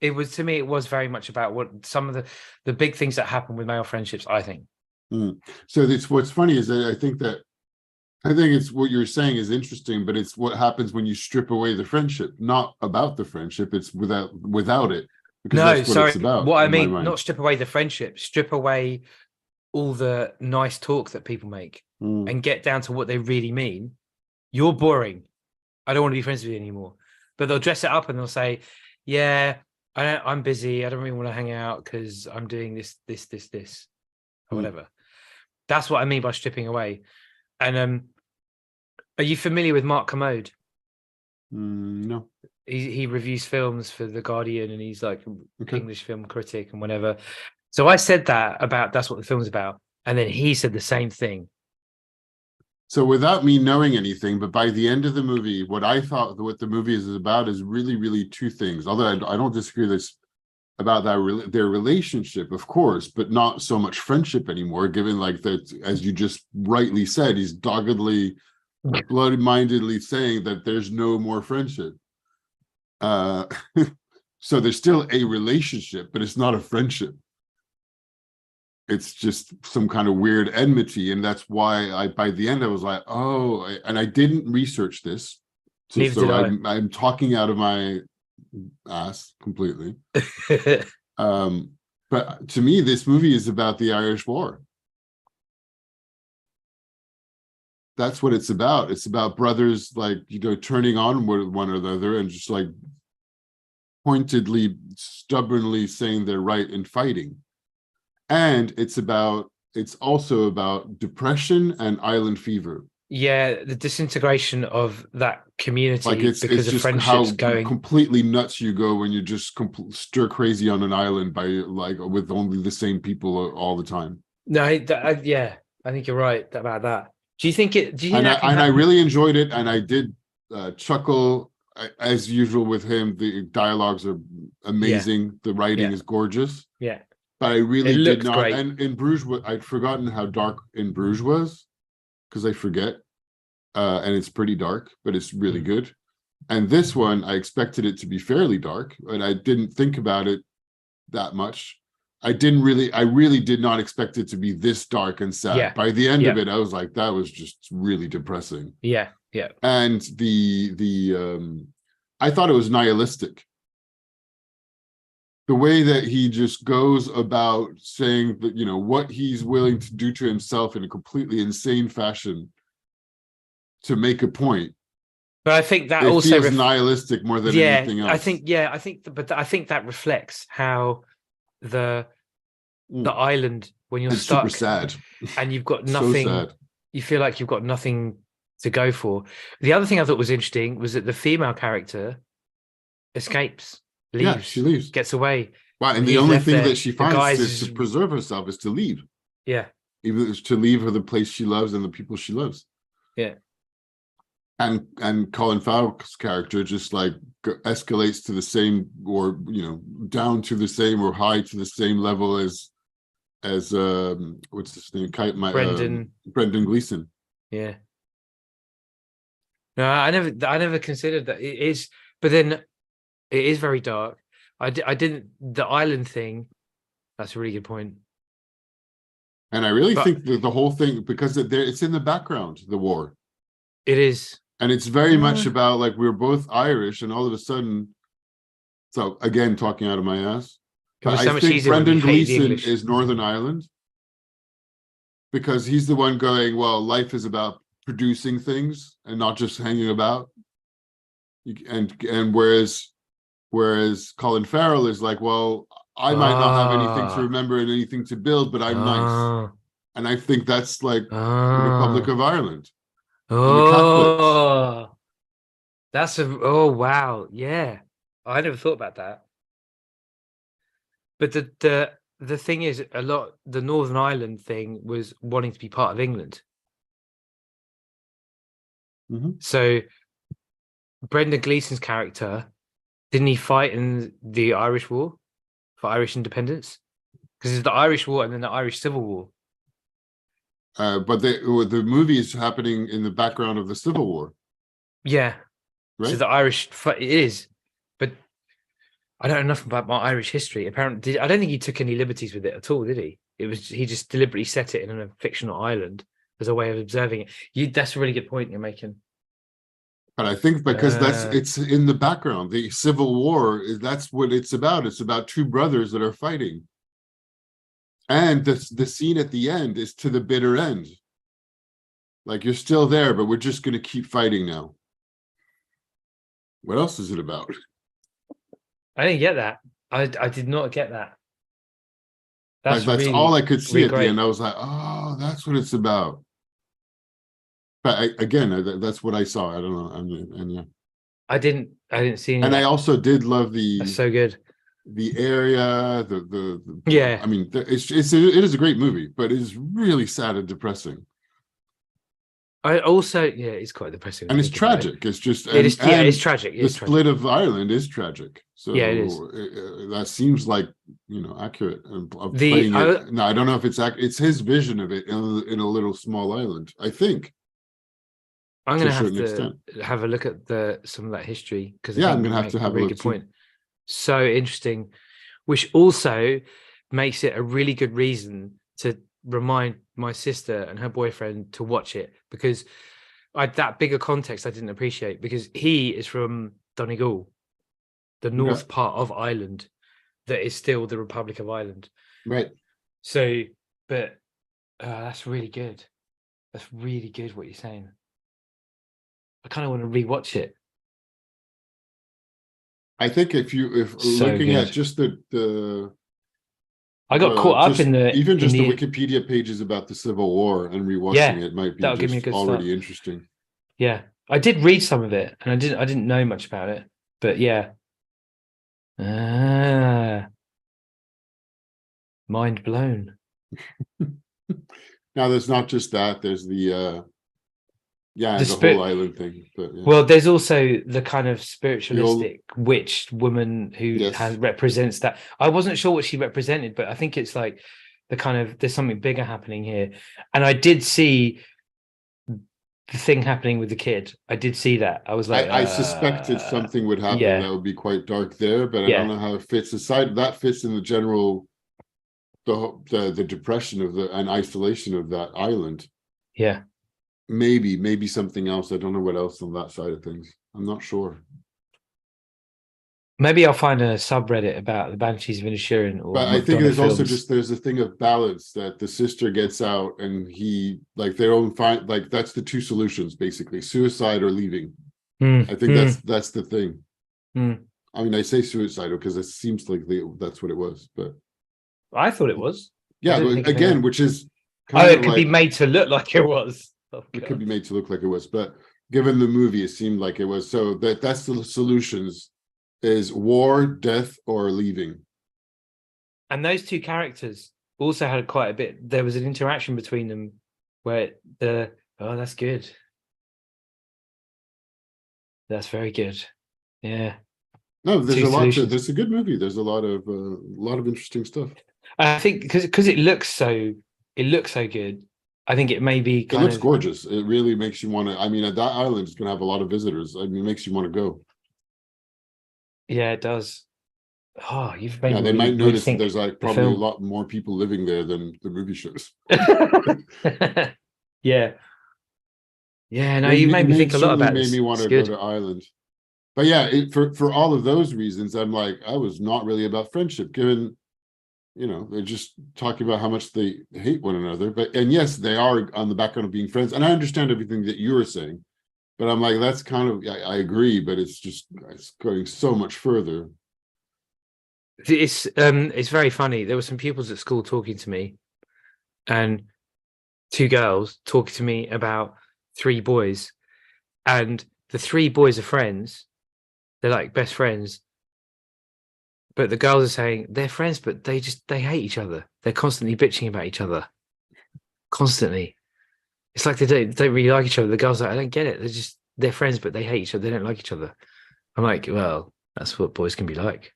it was very much about what some of the big things that happen with male friendships, I think. So what's funny is that I think it's what you're saying is interesting, but it's what happens when you strip away the friendship, not about the friendship. It's without it. No, that's what sorry. It's about, what I mean, not strip away the friendship, strip away all the nice talk that people make and get down to what they really mean. You're boring. I don't want to be friends with you anymore. But they'll dress it up and they'll say, yeah, I'm busy. I don't really want to hang out because I'm doing this, or whatever. That's what I mean by stripping away. And are you familiar with Mark Commode? No. He reviews films for The Guardian, and he's like English film critic and whatever. So I said that's what the film's about, and then he said the same thing. So without me knowing anything, but by the end of the movie, what I thought what the movie is about is really, really two things. Although I don't disagree this about their relationship, of course, but not so much friendship anymore, given like that, as you just rightly said, he's doggedly, bloody-mindedly saying that there's no more friendship. So there's still a relationship, but it's not a friendship. It's just some kind of weird enmity, and that's why by the end I was like, oh, and I didn't research this, so I'm talking out of my ass completely. But to me, this movie is about the Irish War. That's what it's about. It's about brothers, like, turning on one another and just like pointedly, stubbornly saying they're right and fighting. And it's also about depression and island fever. Yeah, the disintegration of that community, like it's just friendships how completely nuts you go when you just stir crazy on an island by with only the same people all the time. No, yeah, I think you're right about that. Do you think it? Do you think And that can I happen? really enjoyed it, and I did chuckle as usual with him. The dialogues are Yeah, amazing. The writing yeah, is gorgeous. yeah. But I It really did looks not. great. And in Bruges, I'd forgotten how dark in Bruges was because I forget. And it's pretty dark, but it's really Mm. good. And this one, I expected it to be fairly dark, but I didn't think about it that much. I really did not expect it to be this dark and sad. Yeah, By the end yeah, of it, I was like, that was just really depressing. yeah, yeah. And I thought it was nihilistic. The way that he just goes about saying that, what he's willing to do to himself in a completely insane fashion to make a point. But I think that It also, feels nihilistic more than yeah, anything I else. think, yeah, I think, but I think that reflects how the Mm. island, when you're It's super stuck sad. and you've got So nothing, sad. you feel like you've got nothing to go for. The other thing I thought was interesting was that the female character escapes, Yeah, she leaves, leaves. gets away, Wow, and and the he's only left thing that there. she The finds guys to is, preserve herself is to leave. yeah, Even to leave her the place she loves and the people she loves. yeah. And Colin Farrell's character just like escalates to the same, or down to the same, or high to the same level as what's his name, Brendan, Brendan Gleeson. yeah. No, I never considered that. It is, but then it is very dark. I didn't, the island thing. That's a really good point. And I really But think that the whole thing, because it's in the background, the war, it is. and it's very much about like we're both Irish, and all of a sudden, so again talking out of my ass, It but was I so much think easier when you Brendan hated the Gleeson English. is Northern Ireland, because he's the one going, well, life is about producing things and not just hanging about. And whereas Colin Farrell is like, well, I might not have anything to Ah, remember and anything to build, but I'm nice. ah, And I think that's like the Republic ah. of Ireland and the Catholics. Oh, that's a, oh wow. Yeah. I never thought about that. But the thing is, a lot, the Northern Ireland thing was wanting to be part of England. Mhm. So Brendan Gleeson's character, didn't he fight in the Irish War for Irish independence? Because it's the Irish War and then the Irish Civil War. But the movie is happening in the background of the Civil War, Yeah. So right? the Irish, it is, but I don't know enough about my Irish history. Apparently, I don't think he took any liberties with it at all, did he? It was, he just deliberately set it in a fictional island as a way of observing it. That's a really good point you're making. But I think because Uh, it's in the background, the Civil War, that's what it's about. It's about two brothers that are fighting. And the scene at the end is to the bitter end. Like you're still there, but we're just going to keep fighting now. What else is it about? I didn't get that. I did not get that. Like That's that's all really, I could see really at the end. great. I was like, oh, that's what it's about. But again, that's what I saw. I don't know. And yeah, I didn't see any of and I that. also did love That's so good. the area. The Yeah. I mean, it is a great movie, but it is really sad and depressing. I also, yeah, it's quite depressing when And you it's think about it. tragic. It's just It is, yeah, it's and tragic. It the is tragic. split of Ireland is tragic. Yeah, it is. So that seems like accurate of The playing I it. No, I don't know if it's his vision of it in a little small island. I think I'm to a gonna have certain to extent. have a look at the some of that history because I Yeah, think I'm you gonna have to make a have a really look good too. point. So interesting, which also makes it a really good reason to remind my sister and her boyfriend to watch it because that bigger context I didn't appreciate because he is from Donegal, the Okay, north part of Ireland that is still the Republic of Ireland. right. So, but that's really good. That's really good what you're saying. I kind of want to rewatch it. I think if So looking at good. just the I got caught up just even in just the the Wikipedia pages about the Civil War and rewatching yeah, it might be that'll give me a just good start. already interesting. Yeah. I did read some of it and I didn't know much about it. But yeah. Ah, mind blown. Now there's not just that. There's the Yeah, the the whole spirit. island thing. But yeah. Well, there's also the kind of The old spiritualistic witch woman who yes. represents that. I wasn't sure what she represented, but I think it's like the kind of there's something bigger happening here. And I did see the thing happening with the kid. I did see that. I was like, I suspected something would happen yeah, that would be quite dark there, but I don't yeah, know how it fits aside. That fits in the general the depression of the and isolation of that island. yeah. Maybe something else. I don't know what else on that side of things. I'm not sure. Maybe I'll find a subreddit about the Banshees of Inisherin or But I think McDonough there's also films. just there's a thing of balance that the sister gets out and he like they don't find like that's the two solutions basically, suicide or leaving. I think that's the thing. I mean, I say suicidal because it seems like that's what it was, but I thought it was. I yeah, didn't but think again, which is oh, kind it of could be like made to look like it was. Oh it could god. be made to look like it was, but given the movie, it seemed like it was. So that's the solutions is war, death, or leaving. And those two characters also had quite a bit. There was an interaction between them where the oh, that's good. That's very good. Yeah, No, there's two a lot to. solutions. There's a good movie. There's a lot of interesting stuff. I think because it looks so good. I think it may be It kind looks of gorgeous. It really makes you want to. I mean, that island is going to have a lot of visitors. I mean, it makes you want to go. yeah, it does. Oh, you've made Yeah, me they might notice that rethink there's like the probably a film. lot more people living there than the movie shows. Yeah, yeah. No, you've made me think a lot Certainly about made me this. want It's to go good. to Ireland. But yeah, for all of those reasons, I'm like, I was not really about friendship, given they're just talking about how much they hate one another. But and yes, they are on the background of being friends, and I understand everything that you were saying. But I'm like, that's kind of I agree, but it's going so much further. It's very funny. There were some pupils at school talking to me, and two girls talking to me about three boys, and the three boys are friends. They're like best friends, but the girls are saying they're friends, but they hate each other. They're constantly bitching about each other, constantly. It's like they don't really like each other. The girls are like, I don't get it. They're friends, but they hate each other. They don't like each other. I'm like, well, that's what boys can be like.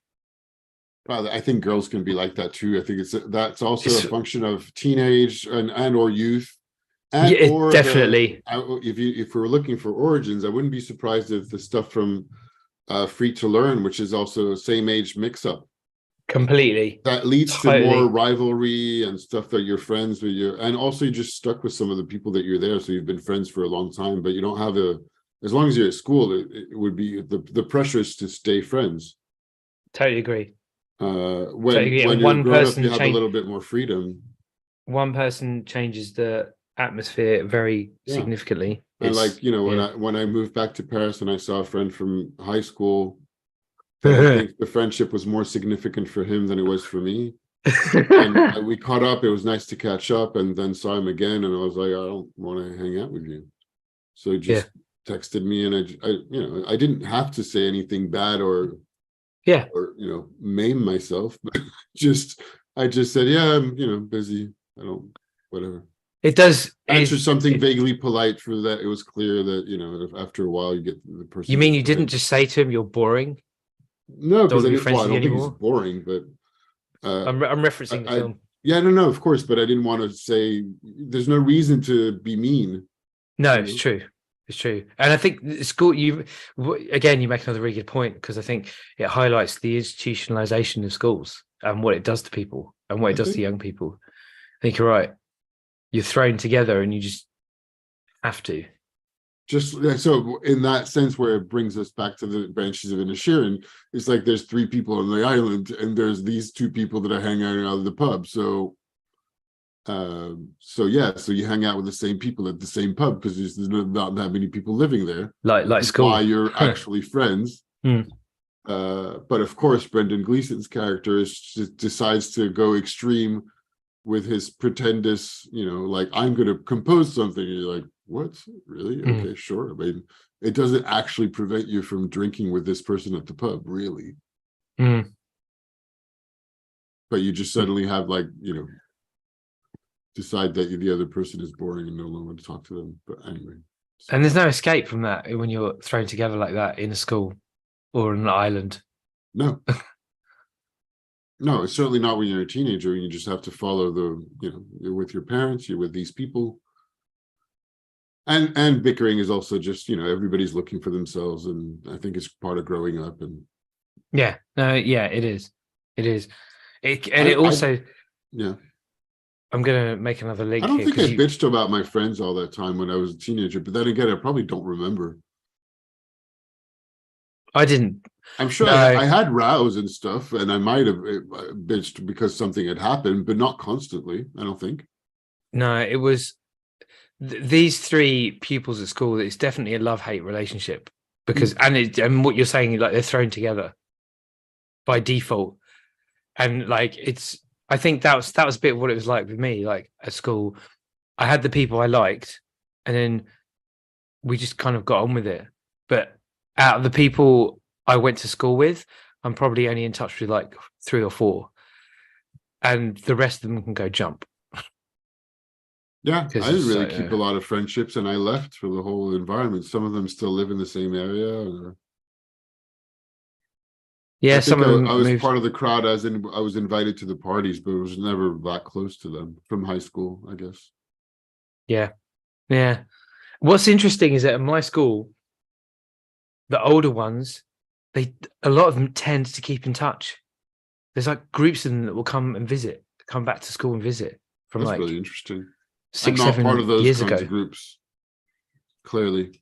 Well, I think girls can be like that too. I think that's also a It's function of teenage and or youth, and yeah, it or definitely if we were looking for origins, I wouldn't be surprised if the stuff from Free to Learn, which is also same age mix up, completely, that leads to more totally. rivalry and stuff that you're friends with you, and also you just stuck with some of the people that you're there, so you've been friends for a long time, but you don't have as long as you're at school, it would be the pressure is to stay friends. Totally agree. When Totally agree. when And you're grown up, you have a little bit more freedom. one person changes the atmosphere very Yeah. significantly. And It's like, when yeah. I moved back to Paris and I saw a friend from high school that I think the friendship was more significant for him than it was for me. And we caught up. It was nice to catch up, and then saw him again. And I was like, I don't want to hang out with you. So he Yeah. just texted me, and I didn't have to say anything bad or Yeah. maim myself, but I just said, yeah, I'm busy. I don't whatever. It does Answer something it vaguely polite for that. It was clear that if after a while you get the you person mean just you didn't just say to him you're boring? no, Don't because want I to be didn't. Well, friends I with you don't think he's anymore? boring, but I'm referencing the I film. yeah, no, of course, but I didn't want to say. There's no reason to be mean. No, You it's know, true. It's true. And I think school again you make another really good point because I think it highlights the institutionalization of schools and what it does to people and what it I does to think young people. I think you're right. You're thrown together and you just have to. just so in that sense, where it brings us back to the Banshees of Inisherin, it's like there's three people on the island, and there's these two people that are hanging out of the pub. So yeah, so you hang out with the same people at the same pub because there's not that many people living there, which Like is why school. you're actually friends. Mm. But of course, Brendan Gleeson's character decides to go extreme with his pretendus, like I'm going to compose something. And you're like, what? Really? Mm. Okay, sure. I mean, it doesn't actually prevent you from drinking with this person at the pub, really. Mm. But you just suddenly have decide that the other person is boring and no one want to talk to them. But anyway. And there's no escape from that when you're thrown together like that in a school or on an island. No, no, it's certainly not when you're a teenager and you just have to follow you're with your parents, you're with these people. And bickering is also just, everybody's looking for themselves, and I think it's part of growing up. And Yeah, no, yeah, it is. It is. I, It I also, yeah, I'm gonna make another I link don't here think I because bitched about my friends all that time when I was a teenager, but then again, I probably don't remember. I didn't. I'm sure No, I had rows and stuff, and I might have bitched because something had happened, but not constantly, I don't think. no, it was these three pupils at school. It's definitely a love-hate relationship because, and what you're saying, like they're thrown together by default, and like it's. I think that was a bit of what it was like with me. Like at school, I had the people I liked, and then we just kind of got on with it. But out of the people I went to school with, I'm probably only in touch with like 3 or 4, and the rest of them can go jump. Yeah, Because I didn't it's really like, keep a lot of friendships, and I left for the whole environment. Some of them still live in the same area. I yeah, some think of I them was moved. part of the crowd, as in I was invited to the parties, but it was never that close to them from high school, I guess. Yeah, yeah. What's interesting is that at my school, the older ones, they a lot of them tend to keep in touch. There's like groups of them that will come and visit, come back to school and visit from That's like really interesting. I'm six, not part seven of those years kinds ago. of groups, clearly.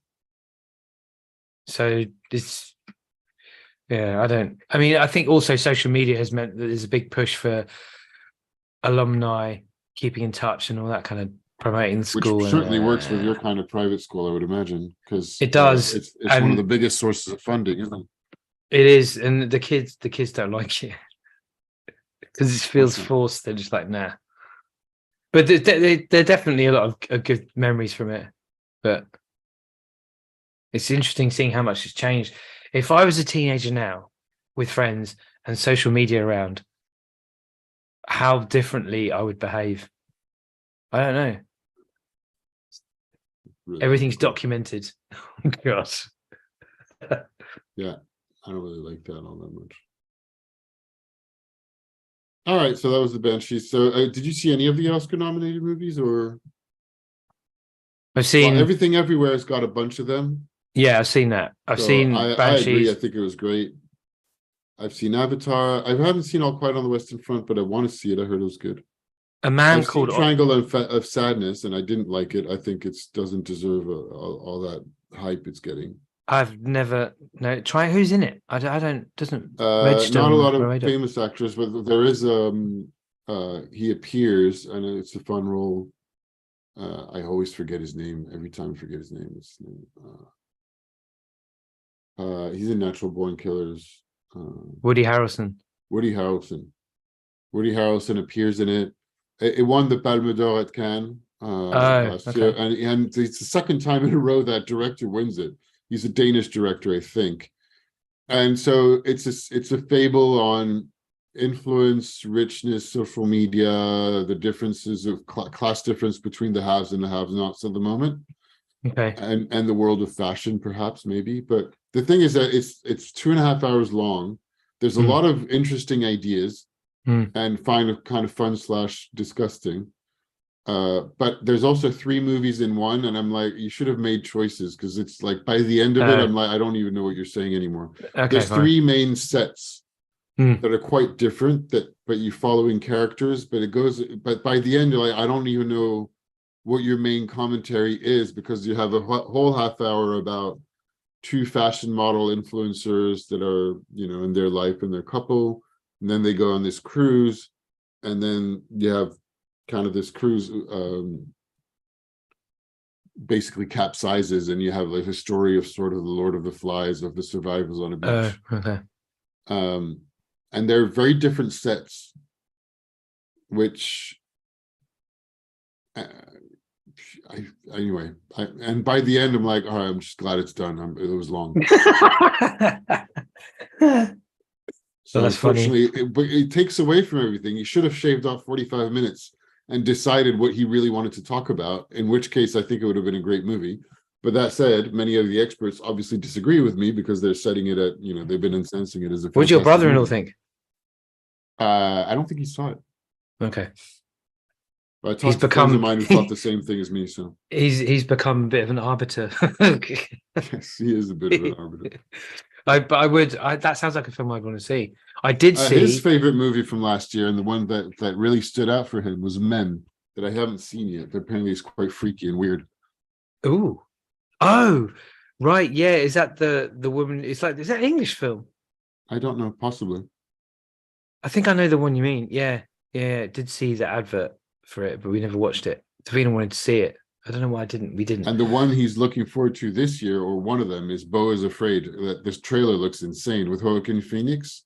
So it's yeah, I don't. I mean, I think also social media has meant that there's a big push for alumni keeping in touch and all that kind of promoting the Which school, and certainly works with your kind of private school, I would imagine, because it does, it's one of the and biggest sources of funding, isn't it? it is, and the kids don't like it because it feels Okay. forced. They're just like nah. But there are definitely a lot of good memories from it. But it's interesting seeing how much has changed. If I was a teenager now with friends and social media around, how differently I would behave. I don't know. Really Everything's difficult. documented. God. Yeah, I don't really like that all that much. All right, so that was the Banshees. So, did you see any of the Oscar-nominated movies, or I've well, seen, Everything Everywhere has got a bunch of them. yeah, I've seen that. I've So seen I agree. I Banshees, think it was great. I've seen Avatar. I haven't seen All Quiet on the Western Front, but I want to see it. I heard it was good. a man I've seen called. Triangle of Sadness, and I didn't like it. I think it doesn't deserve all that hype it's getting. I've never no try. Who's in it? I don't doesn't register Not a on lot my of radar. famous actors, but there is he appears, and it's a fun role. I always forget his name every time I forget his name. He's in Natural Born Killers. Woody Harrelson. Woody Harrelson. Woody Harrelson appears in it. It won the Palme d'Or at Cannes Oh, last year, okay. and it's the second time in a row that director wins it. He's a Danish director, I think. And so it's a fable on influence, richness, social media, the differences of class difference between the haves and the have-nots of the moment, Okay. and the world of fashion, perhaps, maybe. But the thing is that it's 2.5 hours long. There's a Mm, lot of interesting ideas mm. and kind of fun / disgusting. But there's also 3 movies in one, and I'm like, you should have made choices, because it's like by the end of it, Oh, I'm like, I don't even know what you're saying anymore. okay, There's fine. 3 main sets Mm, that are quite different, but you following characters, but by the end, you're like, I don't even know what your main commentary is, because you have a whole half hour about 2 fashion model influencers that are, in their life and their couple, and then they go on this cruise, and then you have kind of this cruise basically capsizes, and you have like a story of sort of the Lord of the Flies, of the survivors on a beach. okay. um and they're very different sets, which uh, and by the end, I'm like, all right, I'm just glad it's done. It was long. Well, So that's funny. unfortunately, but it takes away from everything. He should have shaved off 45 minutes and decided what he really wanted to talk about, in which case I think it would have been a great movie. But that said, many of the experts obviously disagree with me because they're setting it at, they've been incensing it as a. What did your fantastic brother-in-law movie. think? I don't think he saw it. Okay. I He's talked to friends of become mine who thought the same thing as me. So he's become a bit of an arbiter. yes, he is a bit of an arbiter. That sounds like a film I'd want to see. I did see His favorite movie from last year, and the one that really stood out for him was Men, that I haven't seen yet. But apparently, it's quite freaky and weird. Ooh. Oh, right. Yeah. Is that the woman? Is that an English film? I don't know, possibly. I think I know the one you mean. Yeah. Yeah. I did see the advert for it, but we never watched it. Davina wanted to see it. I don't know why we didn't. And the one he's looking forward to this year, or one of them, is Beau is Afraid. That this trailer looks insane with Joaquin Phoenix,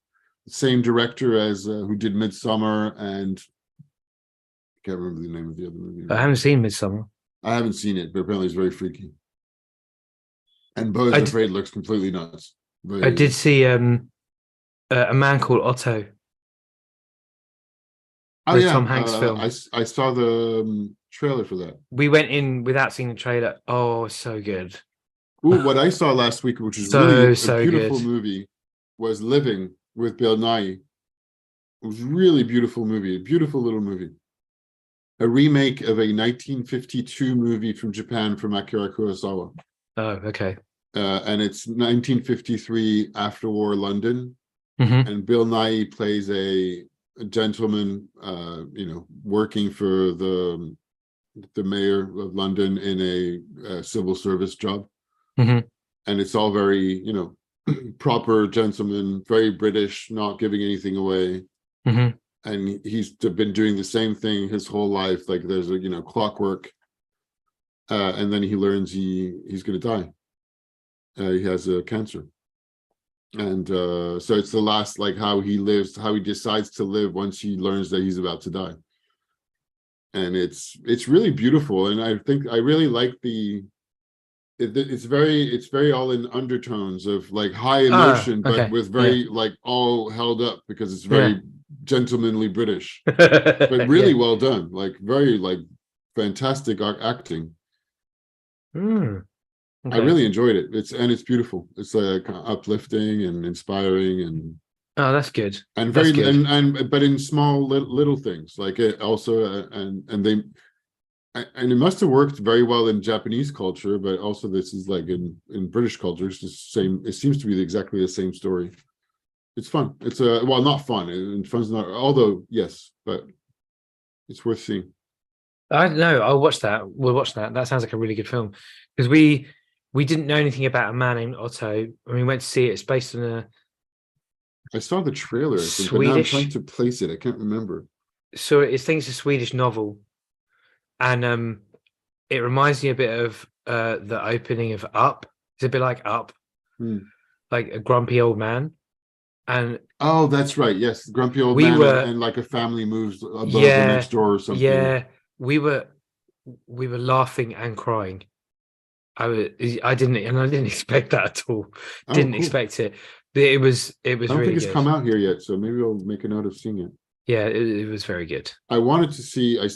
same director as who did Midsummer, and I can't remember the name of the other movie. I haven't seen Midsummer. I haven't seen it, but apparently it's very freaky. And Beau is Afraid looks completely nuts. I did see a Man Called Otto. Oh the yeah, Tom Hanks film. I saw the trailer for that. We went in without seeing the trailer. Oh, so good. Ooh, what I saw last week, which is So really a beautiful good. movie, was Living with Bill Nye. It was a really beautiful movie, a beautiful little movie. A remake of a 1952 movie from Japan from Akira Kurosawa. Oh, okay. And it's 1953 after war London. Mm-hmm. And Bill Nye plays a gentleman, working for the mayor of London in a civil service job. Mm-hmm. And it's all very, proper gentleman, very British, not giving anything away. Mm-hmm. And he's been doing the same thing his whole life. Like there's a clockwork, and then he learns he's going to die. He has a cancer. And so it's the last, like how he decides to live once he learns that he's about to die. And it's really beautiful. And I think I really like it's very all in undertones of like high emotion, but with very like all held up because it's very gentlemanly British, but really well done. Like very like fantastic acting. Okay. I really enjoyed it. It's beautiful. It's like uplifting and inspiring, and oh, that's good. And that's very good. and but in small little things like it also and it must have worked very well in Japanese culture, but also this is like in British culture. It's the same. It seems to be exactly the same story. It's fun. It's not fun. And fun's not. Although yes, but it's worth seeing. I don't know. I'll watch that. We'll watch that. That sounds like a really good film because we didn't know anything about a man named Otto when we went to see it. It's based on I saw the trailer, I think, but now I'm trying to place it. I can't remember. So I think it's a Swedish novel, and it reminds me a bit of the opening of Up. It's a bit like Up, like a grumpy old man. And oh, that's right. Yes, grumpy old man, and like a family moves above the next door or something. Yeah, we were laughing and crying. I didn't expect that at all. Didn't expect it. But it was I don't really think it's good. come out here yet, so maybe I'll make a note of seeing it. Yeah, it was very good. I wanted to see. I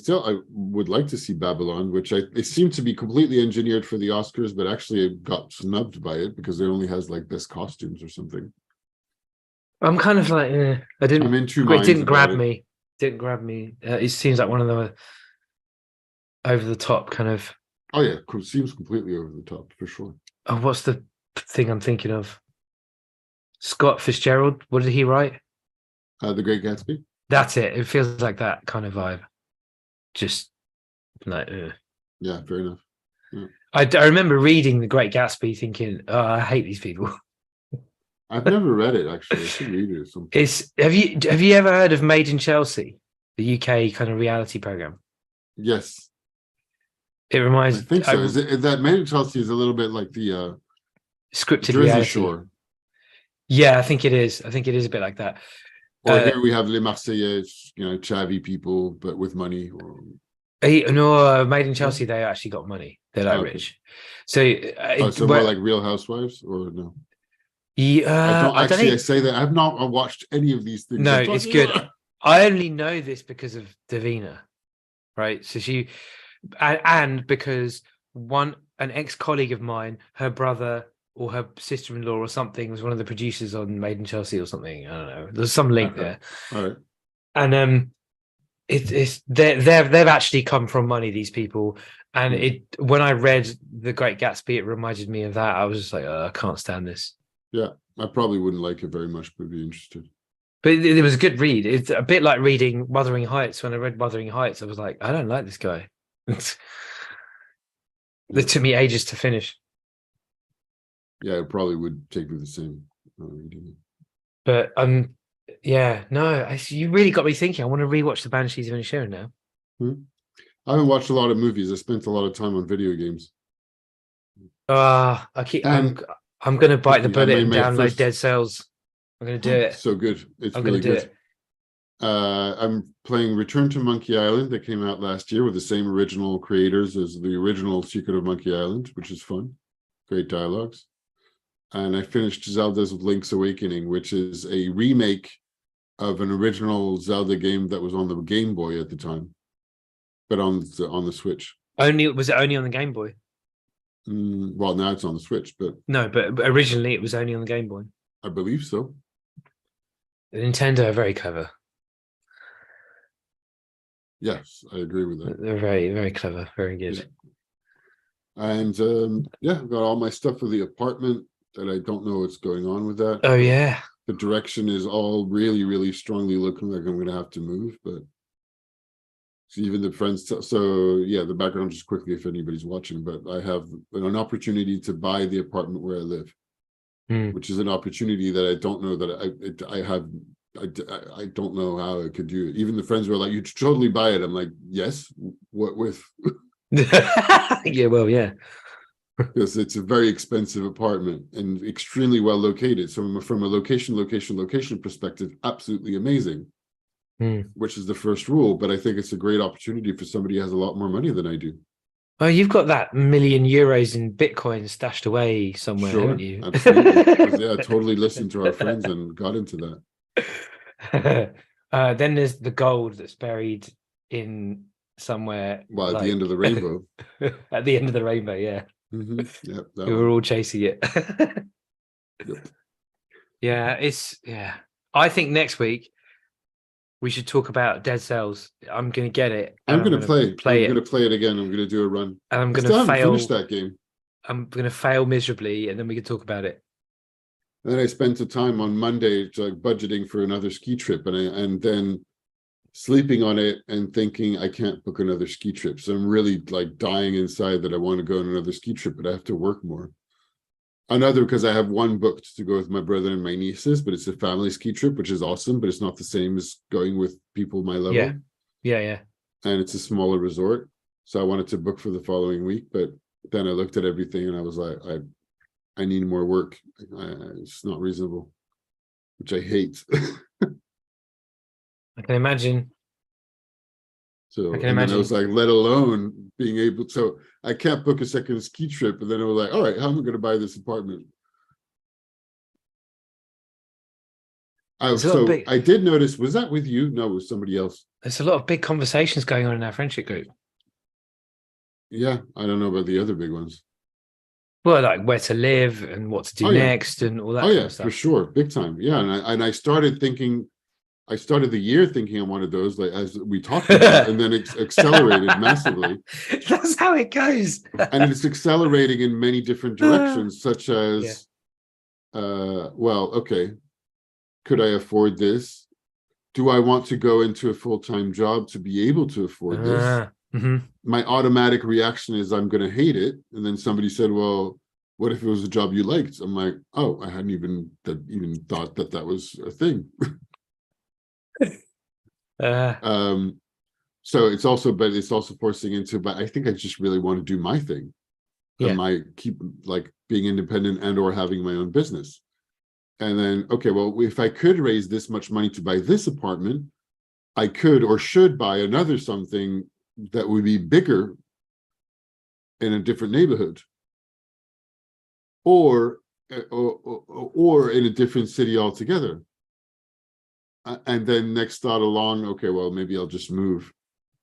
would like to see Babylon, which it seemed to be completely engineered for the Oscars, but actually it got snubbed by it because it only has like best costumes or something. I'm kind of like, I didn't. I'm in two minds. It didn't grab me. Didn't grab me. It seems like one of the over the top kind of. Oh yeah, it seems completely over the top for sure. Oh, what's the thing I'm thinking of? Scott Fitzgerald. What did he write? The Great Gatsby. That's it. It feels like that kind of vibe. Just like, yeah, fair enough. Yeah. I remember reading The Great Gatsby, thinking, "Oh, I hate these people." I've never read it actually. I should read it or something. Have you ever heard of Made in Chelsea, the UK kind of reality program? Yes, it reminds. I think so. Is that Made in Chelsea is a little bit like the scripted Jersey reality. Shore. Yeah, I think it is. I think it is a bit like that. Or here we have Les Marseillais, chavvy people, but with money. No, Made in Chelsea, they actually got money. They're like rich. So, so more like Real Housewives, or no? Yeah, I say that I've not watched any of these things. No, it's good. I only know this because of Davina, right? So and because an ex-colleague of mine, her brother or her sister-in-law or something was one of the producers on Made in Chelsea or something. I don't know. There's some link Okay. there, All right. and it's they've actually come from money, these people. And when I read The Great Gatsby, it reminded me of that. I was just like, I can't stand this. Yeah, I probably wouldn't like it very much, but be interested. But it was a good read. It's a bit like reading Wuthering Heights. When I read Wuthering Heights, I was like, I don't like this guy. It took me ages to finish. Yeah, it probably would take me the same reading it. But yeah, no, you really got me thinking. I want to rewatch the Banshees of Inisherin now. I haven't watched a lot of movies. I spent a lot of time on video games. I'm gonna bite the bullet and download Dead Cells. I'm gonna do it. So good. It's I'm really gonna do good. it. I'm playing Return to Monkey Island that came out last year with the same original creators as the original Secret of Monkey Island, which is fun. Great dialogues. And I finished Zelda's Link's Awakening, which is a remake of an original Zelda game that was on the Game Boy at the time, but on the Switch. Was it only on the Game Boy? Well, now it's on the Switch, but no, but originally it was only on the Game Boy. I believe so. Nintendo are very clever. Yes, I agree with that. They're very, very clever, very good. Yeah. And I've got all my stuff for the apartment that I don't know what's going on with that. Oh yeah. The direction is all really, really strongly looking like I'm going to have to move, but even the friends. So yeah, the background just quickly if anybody's watching, but I have an opportunity to buy the apartment where I live, which is an opportunity that I don't know that I have. I don't know how I could do it. Even the friends were like, "You should totally buy it." I'm like, "Yes, what with?" Yeah, well, yeah. Because it's a very expensive apartment and extremely well located. So from a location perspective, absolutely amazing. Which is the first rule. But I think it's a great opportunity for somebody who has a lot more money than I do. Oh, you've got that €1,000,000 in Bitcoin stashed away somewhere, Sure, haven't you? Absolutely. Yeah, I totally listened to our friends and got into that. Then there's the gold that's buried in somewhere. Well, at the end of the rainbow. At the end of the rainbow, yeah. Yep, we were all chasing it. Yep. Yeah. I think next week we should talk about Dead Cells. I'm going to get it. I'm going to play it again. I'm going to do a run. And I'm going to fail. Finish that game. I'm going to fail miserably, and then we can talk about it. And then I spent the time on Monday budgeting for another ski trip, and then sleeping on it and thinking I can't book another ski trip. So I'm really like dying inside that I want to go on another ski trip, but I have to work more. Because I have one booked to go with my brother and my nieces, but it's a family ski trip, which is awesome, but it's not the same as going with people my level. Yeah. And it's a smaller resort. So I wanted to book for the following week, but then I looked at everything and I was like, I need more work. It's not reasonable, which I hate. I can imagine. So I was like, let alone being able. So I can't book a second ski trip, and then I was like, all right, how am I going to buy this apartment? I did notice. Was that with you? No, it was somebody else. There's a lot of big conversations going on in our friendship group. Yeah, I don't know about the other big ones. Well, like where to live and what to do next and all that kind of stuff. For sure, big time. Yeah, and I started thinking. I started the year thinking I wanted those, like as we talked about, and then it's accelerated massively. That's how it goes. And it's accelerating in many different directions, such as, okay, could I afford this? Do I want to go into a full-time job to be able to afford this? My automatic reaction is I'm going to hate it. And then somebody said, well, what if it was a job you liked? I'm like, oh, I hadn't even thought that was a thing. So it's also forcing into, but I think I just really want to do my thing. Keep like being independent and or having my own business. And then, okay, well, if I could raise this much money to buy this apartment, I could or should buy another something that would be bigger in a different neighborhood, or in a different city altogether. And then next thought along, okay, well, maybe I'll just move.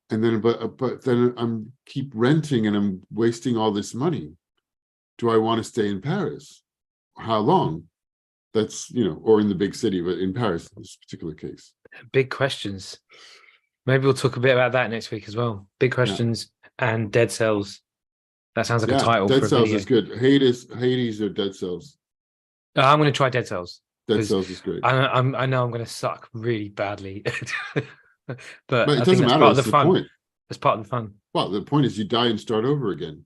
And then, but then I'm keep renting and I'm wasting all this money. Do I want to stay in Paris? How long? That's, or in the big city, but in Paris, in this particular case. Big questions. Maybe we'll talk a bit about that next week as well. Big questions and Dead Cells. That sounds like a title Dead for a Cells video. is good. Hades or Dead Cells. I'm going to try Dead Cells. Dead Cells is great. I know I'm going to suck really badly, but But I it think doesn't that's matter. part of That's the the fun. point. That's part of the fun. Well, the point is you die and start over again.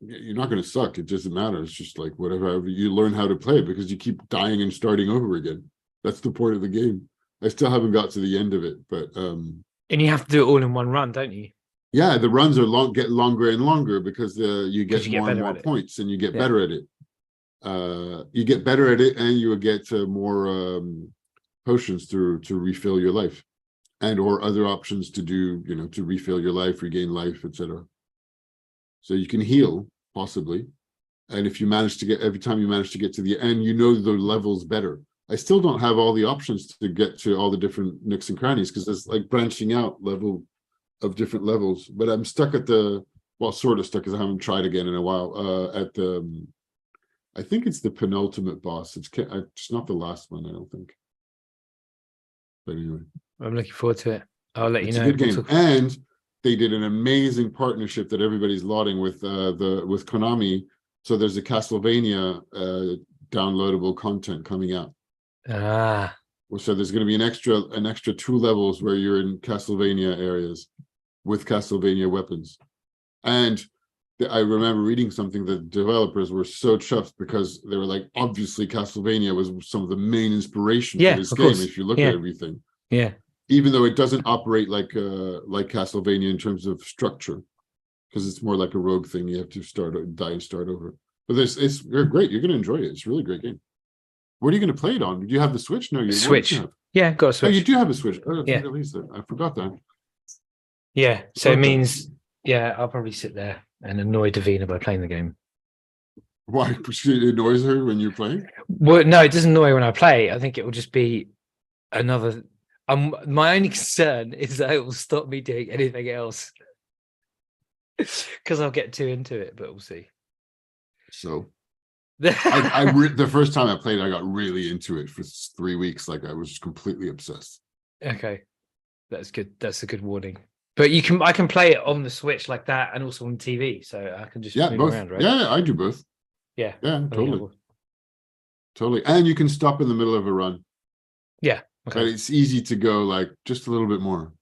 You're not going to suck. It doesn't matter. It's just like whatever. You learn how to play because you keep dying and starting over again. That's the point of the game. I still haven't got to the end of it, but and you have to do it all in one run, don't you? yeah, the runs are get longer and longer because you get more and more points and you get better at it. You get better at it and you will get more potions to refill your life, and or other options to do, to refill your life, regain life, etc. So you can heal possibly, and if you manage to get, every time you manage to get to the end, the levels better. I still don't have all the options to get to all the different nooks and crannies because there's like branching out level of different levels, but I'm stuck at sort of stuck because I haven't tried again in a while, at the I think it's the penultimate boss. It's not the last one, I don't think. But anyway, I'm looking forward to it. I'll let you know. It's a good game, and they did an amazing partnership that everybody's lauding with with Konami. So there's a Castlevania downloadable content coming out. So there's going to be an extra 2 levels where you're in Castlevania areas with Castlevania weapons. And I remember reading something that developers were so chuffed because they were like, obviously Castlevania was some of the main inspiration for this game. If you look at everything, even though it doesn't operate like Castlevania in terms of structure, because it's more like a rogue thing. You have to die and start over. But it's great. You're going to enjoy it. It's a really great game. What are you going to play it on? Do you have the Switch? No, you Switch. Yeah, got a Switch. Oh, you do have a Switch. Oh, yeah, I forgot that. Yeah, so it means I'll probably sit there and annoy Davina by playing the game. Why? It annoys her when you're playing? Well, no, it doesn't annoy her when I play. I think it will just be another. My only concern is that it will stop me doing anything else because I'll get too into it. But we'll see. So. The first time I played, I got really into it for 3 weeks. Like I was completely obsessed. Okay, that's good. That's a good warning. But I can play it on the Switch like that, and also on TV, so I can just move both. around, right? Yeah, I do both. Yeah, totally. And you can stop in the middle of a run. Yeah, okay. But it's easy to go like just a little bit more.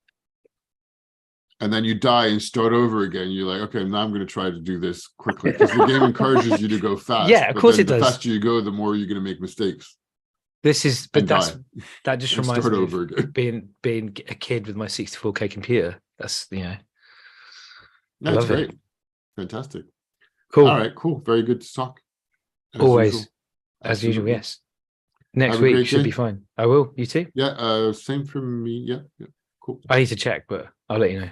And then you die and start over again. You're like, okay, now I'm going to try to do this quickly because the game encourages you to go fast. Yeah, of course it does. The faster you go, the more you're going to make mistakes. That just reminds me over again. being a kid with my 64K computer. That's That's great. Fantastic. Cool. All right, cool. Very good to talk. As usual, yes. Next week should be fine. I will. You too? Yeah, same for me. Yeah, cool. I need to check, but I'll let you know.